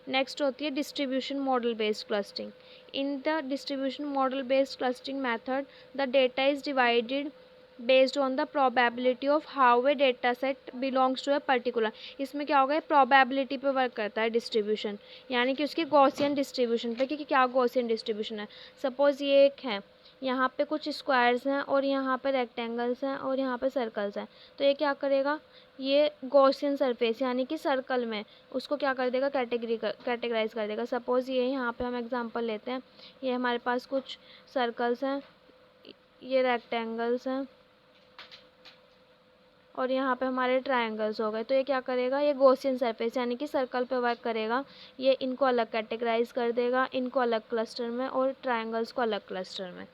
नेक्स्ट होती है distribution model based clustering. In the distribution model based clustering method the data is divided based on the probability of how a data set belongs to a particular. इसमें क्या होगा, प्रोबेबिलिटी पे वर्क करता है डिस्ट्रीब्यूशन, यानी कि उसकी गॉसियन डिस्ट्रीब्यूशन पे, कि क्या गॉसियन डिस्ट्रीब्यूशन है। सपोज़ ये एक है, यहाँ पे कुछ स्क्वायर्स हैं और यहाँ पे रेक्टेंगल्स हैं और यहाँ पे सर्कल्स हैं। तो ये क्या करेगा, ये गॉसियन सरफेस यानी कि सर्कल में उसको क्या कर देगा, कैटेगराइज कर देगा। सपोज़ ये यहाँ पे हम एग्जांपल लेते हैं, ये हमारे पास कुछ सर्कल्स हैं, ये रेक्टेंगल्स हैं और यहाँ पे हमारे ट्रायंगल्स हो गए। तो ये क्या करेगा, ये गॉसियन सरफेस यानी कि सर्कल पे वर्क करेगा, ये इनको अलग कैटेगराइज कर देगा, इनको अलग क्लस्टर में और ट्रायंगल्स को अलग क्लस्टर में।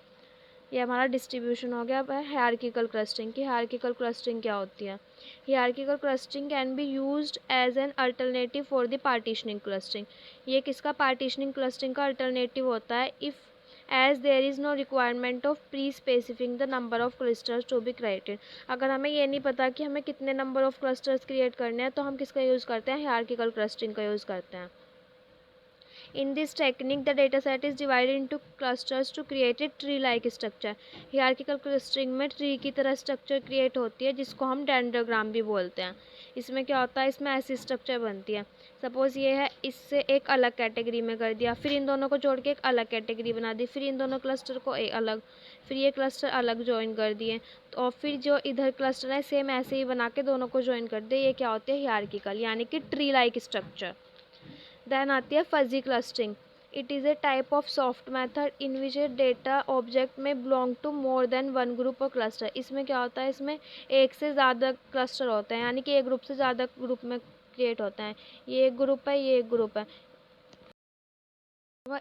ये हमारा डिस्ट्रीब्यूशन हो गया। अब है हायरार्किकल क्लस्टरिंग की। हायरार्किकल क्लस्टरिंग क्या होती है, hierarchical clustering can be used as an alternative for the partitioning clustering. ये किसका, पार्टीशनिंग क्लस्टरिंग का अल्टरनेटिव होता है if as there is no requirement of pre specifying the number of clusters to be created. अगर हमें ये नहीं पता कि हमें कितने नंबर ऑफ क्लस्टर्स क्रिएट करने हैं, तो हम किसका यूज़ करते हैं, हायरार्किकल क्लस्टरिंग का यूज़ करते हैं। In this technique, the dataset is divided into clusters to create a tree-like structure. Hierarchical clustering में ट्री की तरह स्ट्रक्चर क्रिएट होती है, जिसको हम डेंड्रोग्राम भी बोलते हैं। इसमें क्या होता है, इसमें ऐसी स्ट्रक्चर बनती है। सपोज़ ये है, इससे एक अलग कैटेगरी में कर दिया, फिर इन दोनों को जोड़ के एक अलग कैटेगरी बना दी, फिर इन दोनों क्लस्टर को एक अलग, फिर ये क्लस्टर अलग ज्वाइन कर दिए, तो और फिर जो इधर क्लस्टर है सेम ऐसे ही बना के दोनों को ज्वाइन कर दिए। ये क्या होती है, हायरार्किकल यानी कि ट्री लाइक स्ट्रक्चर। देन आती है fuzzy clustering. It is a type of soft method in which a data object में belong to more than one group और क्लस्टर। इसमें क्या होता है, इसमें एक से ज़्यादा क्लस्टर होते हैं, यानी कि एक ग्रुप से ज़्यादा ग्रुप में क्रिएट होते हैं। ये एक ग्रुप है, ये एक ग्रुप है,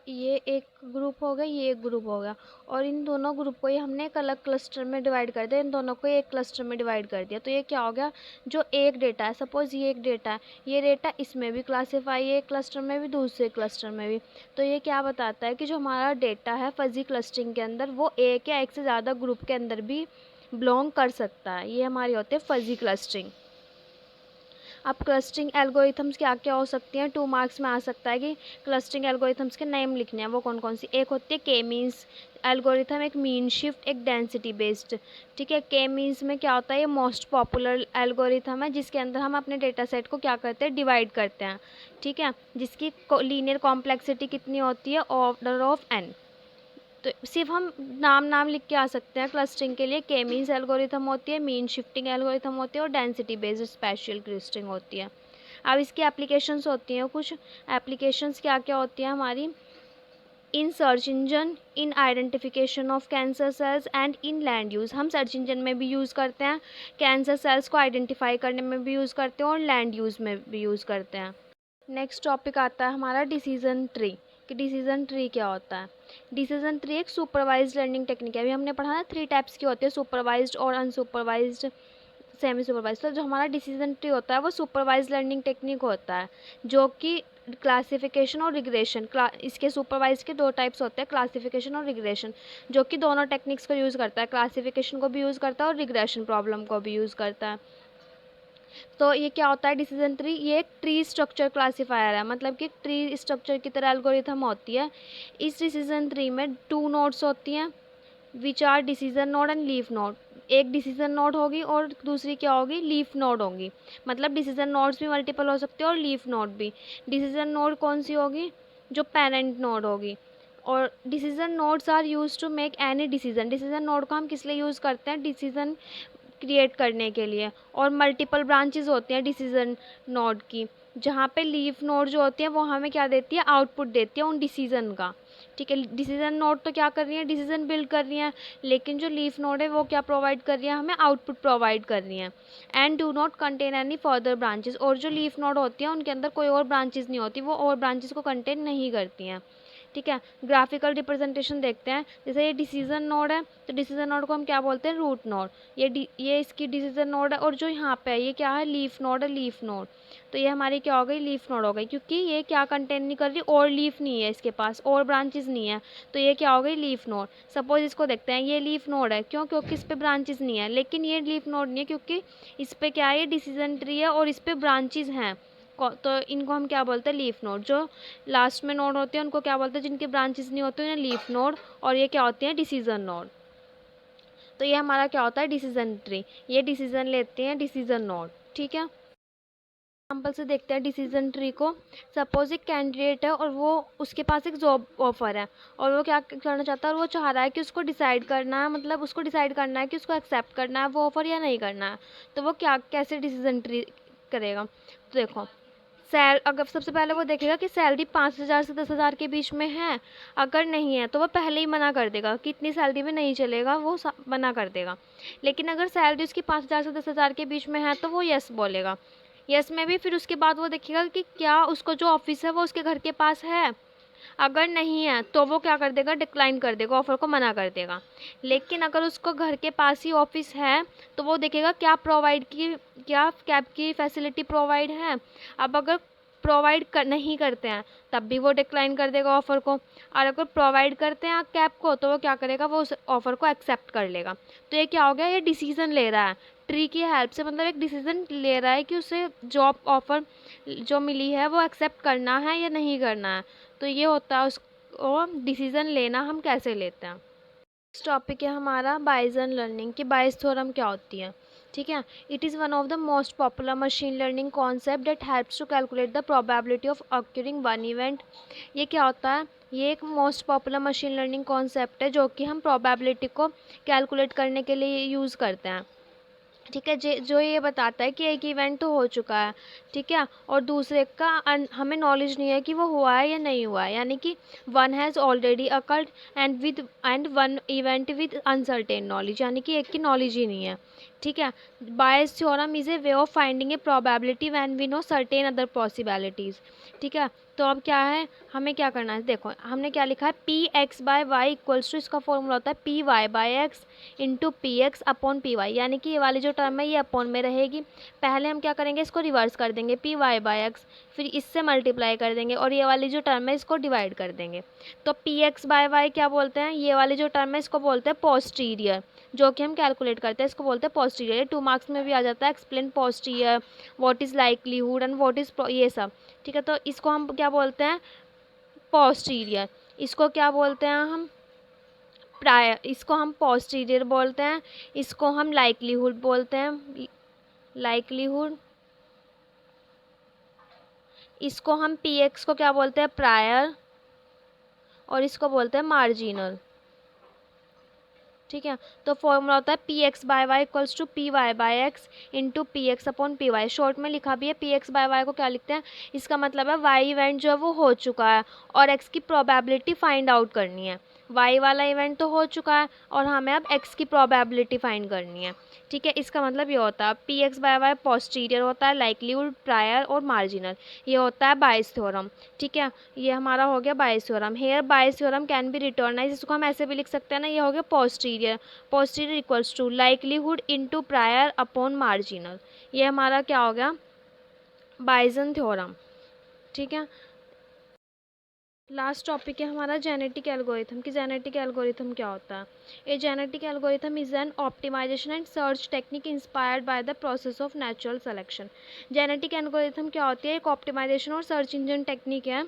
ये एक ग्रुप हो गया, ये एक ग्रुप हो गया, और इन दोनों ग्रुप को ही हमने एक अलग क्लस्टर में डिवाइड कर दिया, इन दोनों को एक क्लस्टर में डिवाइड कर दिया। तो ये क्या हो गया, जो एक डेटा है, सपोज़ ये एक डेटा है, ये डेटा इसमें भी क्लासीफाई है, एक क्लस्टर में भी, दूसरे क्लस्टर में भी। तो ये क्या बताता है कि जो हमारा डेटा है फजी क्लस्टरिंग के अंदर, वो एक या एक से ज़्यादा ग्रुप के अंदर भी बिलोंग कर सकता है। ये हमारी होती है फजी क्लस्टरिंग। अब क्लस्टरिंग एल्गोरिथम्स क्या क्या हो सकती हैं, 2 मार्क्स में आ सकता है कि क्लस्टरिंग एल्गोरिथम्स के नेम लिखने हैं, वो कौन कौन सी। एक होती है के मीन्स एल्गोरिथम, एक मीन शिफ्ट, एक डेंसिटी बेस्ड। ठीक है, के मीन्स में क्या होता है, ये मोस्ट पॉपुलर एल्गोरिथम है, जिसके अंदर हम अपने डेटा सेट को क्या करते हैं, डिवाइड करते हैं। ठीक है, जिसकी लीनियर कॉम्प्लेक्सिटी कितनी होती है, ऑर्डर ऑफ n। तो सिर्फ हम नाम लिख के आ सकते हैं क्लस्टरिंग के लिए। के मीन्स एल्गोरिथम होती है, मीन शिफ्टिंग एल्गोरिथम होती है और डेंसिटी बेस्ड स्पेशल क्लस्टरिंग होती है। अब इसकी एप्लीकेशंस होती हैं कुछ। एप्लीकेशंस क्या क्या होती हैं हमारी, in search engine, in identification of cancer cells and in land use. हम सर्च इंजन में भी यूज़ करते हैं, कैंसर सेल्स को आइडेंटिफाई करने में भी यूज़ करते हैं और लैंड यूज़ में भी यूज़ करते हैं। नेक्स्ट टॉपिक आता है हमारा डिसीजन ट्री, कि डिसीजन ट्री क्या होता है। डिसीजन ट्री एक सुपरवाइज्ड लर्निंग टेक्निक है। अभी हमने पढ़ा ना 3 टाइप्स की होती है, सुपरवाइज्ड और अनसुपरवाइज्ड, सेमी सुपरवाइज्ड। तो जो हमारा डिसीजन ट्री होता है वो सुपरवाइज्ड लर्निंग टेक्निक होता है, जो कि क्लासिफिकेशन और रिग्रेशन, इसके सुपरवाइज के 2 टाइप्स होते हैं, क्लासिफिकेशन और रिग्रेशन, जो कि दोनों टेक्निक्स को यूज़ करता है, क्लासिफिकेशन को भी यूज़ करता है और रिग्रेशन प्रॉब्लम को भी यूज़ करता है। तो ये क्या होता है डिसीजन ट्री, ये एक ट्री स्ट्रक्चर क्लासीफायर है, मतलब कि ट्री स्ट्रक्चर की तरह एल्गोरिथम होती है। इस डिसीजन ट्री में 2 नोड्स होती हैं, which are decision node and leaf node. एक डिसीजन नोड होगी और दूसरी क्या होगी, लीफ नोड होगी। मतलब डिसीजन नोड्स भी मल्टीपल हो सकते हैं और लीफ नोड भी। डिसीजन नोड कौन सी होगी, जो पेरेंट नोड होगी। और decision nodes are use to make any decision. Decision node को हम किस लिए यूज़ करते हैं, डिसीजन क्रिएट करने के लिए। और मल्टीपल ब्रांचेस होती हैं डिसीजन नोड की, जहाँ पे लीफ नोड जो होती है वो हमें क्या देती है, आउटपुट देती है उन डिसीजन का। ठीक है, डिसीजन नोड तो क्या कर रही है, डिसीजन बिल्ड कर रही है, लेकिन जो लीफ नोड है वो क्या प्रोवाइड कर रही है, हमें आउटपुट प्रोवाइड कर रही है। And do not contain any further branches. और जो लीफ नोड होती है उनके अंदर कोई और ब्रांचेस नहीं होती, वो और ब्रांचेस को कंटेन नहीं करती हैं। ठीक है, ग्राफिकल रिप्रेजेंटेशन देखते हैं। जैसे ये डिसीजन नोड है, तो डिसीजन नोड को हम क्या बोलते हैं, रूट नोड। ये इसकी डिसीजन नोड है, और जो यहाँ पे है ये क्या है, लीफ नोड है, लीफ नोड। तो ये हमारी क्या हो गई, लीफ नोड हो गई, क्योंकि ये क्या कंटेन नहीं कर रही, और लीफ नहीं है इसके पास, और ब्रांचेस नहीं है, तो ये क्या हो गई, लीफ नोड। सपोज इसको देखते हैं, ये लीफ नोड है, क्यों, क्योंकि इस पर ब्रांचेस नहीं है। लेकिन ये लीफ नोड नहीं है क्योंकि इस पर क्या है, ये डिसीजन ट्री है और इस पर ब्रांचेस हैं। तो इनको हम क्या बोलते हैं, लीफ नोड। जो लास्ट में नोड होते हैं उनको क्या बोलते हैं, जिनके ब्रांचेस नहीं होते उन्हें लीफ नोड। और ये क्या होती हैं, डिसीजन नोड। तो ये हमारा क्या होता है, डिसीजन ट्री। ये डिसीजन लेते हैं डिसीजन नोड। ठीक है, एग्जाम्पल से देखते हैं डिसीजन ट्री को। सपोज एक कैंडिडेट है और वो उसके पास एक जॉब ऑफर है, और वो क्या करना चाहता है, और वो चाह रहा है कि उसको डिसाइड करना है, मतलब उसको डिसाइड करना है कि उसको एक्सेप्ट करना है वो ऑफर या नहीं करना है। तो वो क्या, कैसे डिसीजन ट्री करेगा। तो देखो, अगर सबसे पहले वो देखेगा कि सैलरी 5,000 से 10,000 के बीच में है। अगर नहीं है तो वो पहले ही मना कर देगा कि इतनी सैलरी में नहीं चलेगा, वो मना कर देगा। लेकिन अगर सैलरी उसकी 5,000 से 10,000 के बीच में है तो वो यस बोलेगा। यस में भी फिर उसके बाद वो देखेगा कि क्या उसको जो ऑफिस है वो उसके घर के पास है। अगर नहीं है तो वो क्या कर देगा, डिक्लाइन कर देगा, ऑफ़र को मना कर देगा। लेकिन अगर उसको घर के पास ही ऑफिस है तो वो देखेगा क्या क्या कैब की फैसिलिटी प्रोवाइड है। अब अगर प्रोवाइड नहीं करते हैं तब भी वो डिक्लाइन कर देगा ऑफ़र को। और अगर प्रोवाइड करते हैं कैब को तो वो क्या करेगा, वो उस ऑफ़र को एक्सेप्ट कर लेगा। तो ये क्या हो गया, ये डिसीज़न ले रहा है ट्री की हेल्प से, मतलब एक डिसीज़न ले रहा है कि उसे जॉब ऑफ़र जो मिली है वो एक्सेप्ट करना है या नहीं करना है। तो ये होता है उसको डिसीज़न लेना हम कैसे लेते हैं। नेक्स्ट टॉपिक है हमारा बायेसियन लर्निंग, कि बायस थ्योरम क्या होती है। ठीक है, it is one of the most popular machine learning concept that helps to calculate the probability of occurring one event. ये क्या होता है, ये एक most popular machine learning concept है जो कि हम प्रोबेबिलिटी को कैलकुलेट करने के लिए यूज़ करते हैं। ठीक है, जो ये बताता है कि एक इवेंट तो हो चुका है, ठीक है, और दूसरे का हमें नॉलेज नहीं है कि वो हुआ है या नहीं हुआ है, यानी कि one has already occurred and one event with uncertain knowledge, यानी कि एक की नॉलेज ही नहीं है। ठीक है, Bayes theorem is a way of finding a probability when we know certain other possibilities. ठीक है, तो अब क्या है, हमें क्या करना है, देखो हमने क्या लिखा है, P X by Y equals to, इसका फॉर्मूला होता है P Y by X into P X upon P Y, यानी कि ये वाली जो टर्म है ये अपॉन में रहेगी। पहले हम क्या करेंगे, इसको रिवर्स कर देंगे, पी वाई बाई एक्स, फिर इससे मल्टीप्लाई कर देंगे और ये वाली जो टर्म है इसको डिवाइड कर देंगे। तो पी एक्स बाय वाई क्या बोलते हैं, ये वाली जो टर्म है इसको बोलते हैं पोस्टीरियर, जो कि हम कैलकुलेट करते हैं इसको बोलते हैं पोस्टीरियर। 2 मार्क्स में भी आ जाता है, explain posterior, what is likelihood and what is ये सब। ठीक है, तो इसको हम क्या बोलते हैं, पोस्टीरियर। इसको क्या बोलते हैं हम, प्रायर, इसको हम पोस्टीरियर बोलते हैं। इसको हम लाइकलीहुड बोलते हैं, लाइकलीहुड। इसको हम पी एक्स को क्या बोलते हैं, प्रायर, और इसको बोलते हैं मार्जिनल। ठीक है, तो फॉर्मूला होता है P X by Y equals to P Y by X into P X upon P Y. Short में लिखा भी है, पी एक्स बाय वाई को क्या लिखते हैं, इसका मतलब है वाई इवेंट जो है वो हो चुका है और एक्स की प्रोबेबिलिटी फाइंड आउट करनी है। वाई वाला इवेंट तो हो चुका है और हमें अब एक्स की प्रोबेबिलिटी फाइंड करनी है। ठीक है, इसका मतलब ये होता है P X by Y posterior होता है, लाइकलीहुड, प्रायर और मार्जिनल, ये होता है बायस थ्योरम। ठीक है, ये हमारा हो गया Bayes theorem. Here Bayes theorem can be written as, इसको हम ऐसे भी लिख सकते हैं ना, ये हो गया posterior, posterior equals to likelihood into prior upon marginal. ये हमारा क्या हो गया, बायेसियन थ्योरम। ठीक है, लास्ट टॉपिक है हमारा जेनेटिक एल्गोरिथम, कि जेनेटिक एल्गोरिथम क्या होता है। A genetic algorithm is an optimization and search technique inspired by the process of natural selection. Genetic algorithm क्या होती है, एक ऑप्टिमाइजेशन और सर्च इंजन टेक्निक है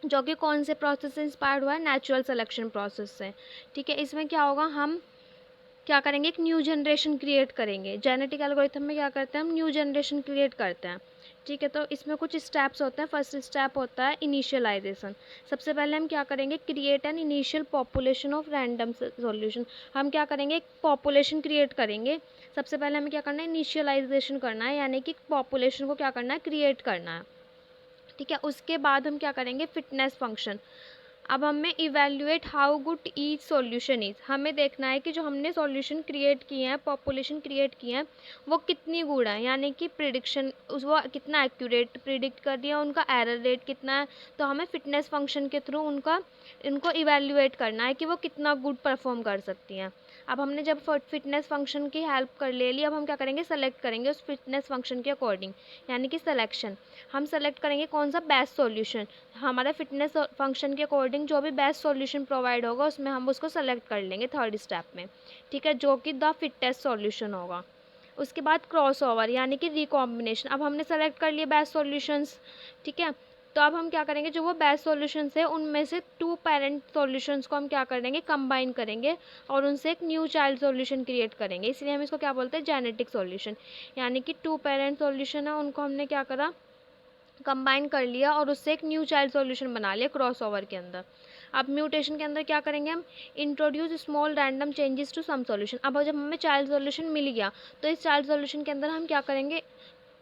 जो कि कौन से प्रोसेस से इंस्पायर्ड हुआ है, नेचुरल सिलेक्शन प्रोसेस से। ठीक है, इसमें क्या होगा, हम क्या करेंगे, एक न्यू जनरेशन क्रिएट करेंगे। जेनेटिक एल्गोरिथम में क्या करते हैं हम, न्यू जनरेशन क्रिएट करते हैं। ठीक है, तो इसमें कुछ स्टेप्स होते हैं। फर्स्ट स्टेप होता है इनिशियलाइजेशन। सबसे पहले हम क्या करेंगे, create an initial population of random solution. हम क्या करेंगे, एक पॉपुलेशन क्रिएट करेंगे। सबसे पहले हमें क्या करना है, इनिशियलाइजेशन करना है, यानी कि पॉपुलेशन को क्या करना है, क्रिएट करना है। ठीक है, उसके बाद हम क्या करेंगे, फिटनेस फंक्शन। अब हमें evaluate how good each solution is. हमें देखना है कि जो हमने सॉल्यूशन क्रिएट किए हैं, पॉपुलेशन क्रिएट किए हैं, वो कितनी गुड है, यानी कि प्रिडिक्शन उस वो कितना एक्यूरेट प्रिडिक्ट कर रही है, उनका एरर रेट कितना है। तो हमें फिटनेस फंक्शन के थ्रू इनको इवेल्युएट करना है कि वो कितना गुड परफॉर्म कर सकती हैं। अब हमने जब फिटनेस फंक्शन की हेल्प कर ले ली, अब हम क्या करेंगे, सेलेक्ट करेंगे उस फिटनेस फंक्शन के अकॉर्डिंग, यानी कि सिलेक्शन। हम सेलेक्ट करेंगे कौन सा बेस्ट सॉल्यूशन, हमारा फिटनेस फंक्शन के अकॉर्डिंग जो भी बेस्ट सॉल्यूशन प्रोवाइड होगा उसमें हम उसको सेलेक्ट कर लेंगे थर्ड स्टेप में। ठीक है, जो कि द फिटेस्ट सॉल्यूशन होगा। उसके बाद क्रॉस ओवर, यानी कि रिकॉम्बिनेशन। अब हमने सेलेक्ट कर लिए बेस्ट सॉल्यूशंस। ठीक है, तो अब हम क्या करेंगे, जो वो बेस्ट सॉल्यूशंस है उनमें से 2 पेरेंट सॉल्यूशंस को हम क्या करेंगे, कंबाइन करेंगे और उनसे एक न्यू चाइल्ड सॉल्यूशन क्रिएट करेंगे। इसलिए हम इसको क्या बोलते हैं, जेनेटिक सॉल्यूशन। यानी कि 2 पेरेंट सॉल्यूशन है, उनको हमने क्या करा, कंबाइन कर लिया और उससे एक न्यू चाइल्ड सॉल्यूशन बना लिया क्रॉस ओवर के अंदर। अब म्यूटेशन के अंदर क्या करेंगे हम, introduce small random changes to some solution. अब जब हमें चाइल्ड सॉल्यूशन मिल गया तो इस चाइल्ड सॉल्यूशन के अंदर हम क्या करेंगे,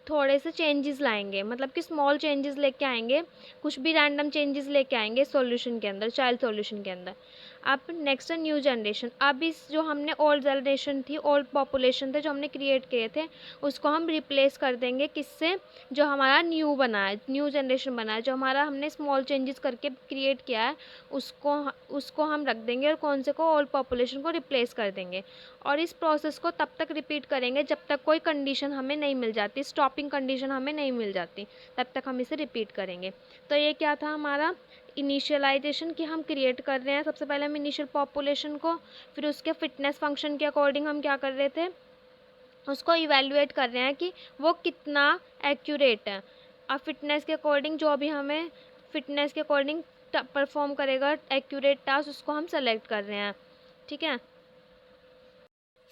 थोड़े से चेंजेस लाएंगे, मतलब कि स्मॉल चेंजेस लेके आएंगे, कुछ भी रैंडम चेंजेस लेके आएंगे सॉल्यूशन के अंदर, चाइल्ड सॉल्यूशन के अंदर। अब नेक्स्ट है न्यू जनरेशन। अब इस जो हमने ओल्ड जनरेशन थी, ओल्ड पॉपुलेशन थे जो हमने क्रिएट किए थे, उसको हम रिप्लेस कर देंगे किससे, जो हमारा न्यू बना है, न्यू जनरेशन बना है, जो हमारा हमने स्मॉल चेंजेस करके क्रिएट किया है उसको उसको हम रख देंगे और कौन से को, ओल्ड पॉपुलेशन को रिप्लेस कर देंगे। और इस प्रोसेस को तब तक रिपीट करेंगे जब तक कोई कंडीशन हमें नहीं मिल जाती, स्टॉपिंग कंडीशन हमें नहीं मिल जाती, तब तक हम इसे रिपीट करेंगे। तो ये क्या था हमारा इनिशियलाइजेशन, कि हम क्रिएट कर रहे हैं सबसे पहले हम इनिशियल पॉपुलेशन को, फिर उसके फिटनेस फंक्शन के अकॉर्डिंग हम क्या कर रहे थे, उसको इवेल्युएट कर रहे हैं कि वो कितना एक्यूरेट है। अब फिटनेस के अकॉर्डिंग जो भी हमें फिटनेस के अकॉर्डिंग परफॉर्म करेगा एक्यूरेट टास्क, उसको हम सेलेक्ट कर रहे हैं। ठीक है,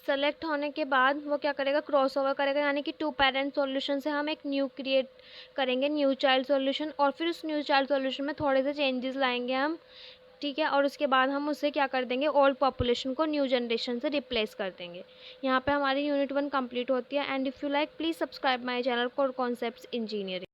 सेलेक्ट होने के बाद वो क्या करेगा, क्रॉस ओवर करेगा, यानी कि 2 पेरेंट सॉल्यूशन से हम एक न्यू क्रिएट करेंगे, न्यू चाइल्ड सॉल्यूशन, और फिर उस न्यू चाइल्ड सॉल्यूशन में थोड़े से चेंजेस लाएंगे हम। ठीक है, और उसके बाद हम उससे क्या कर देंगे, ओल्ड पॉपुलेशन को न्यू जनरेशन से रिप्लेस कर देंगे। यहाँ पे हमारी यूनिट 1 कंप्लीट होती है। And if you like please subscribe my channel core concepts engineering.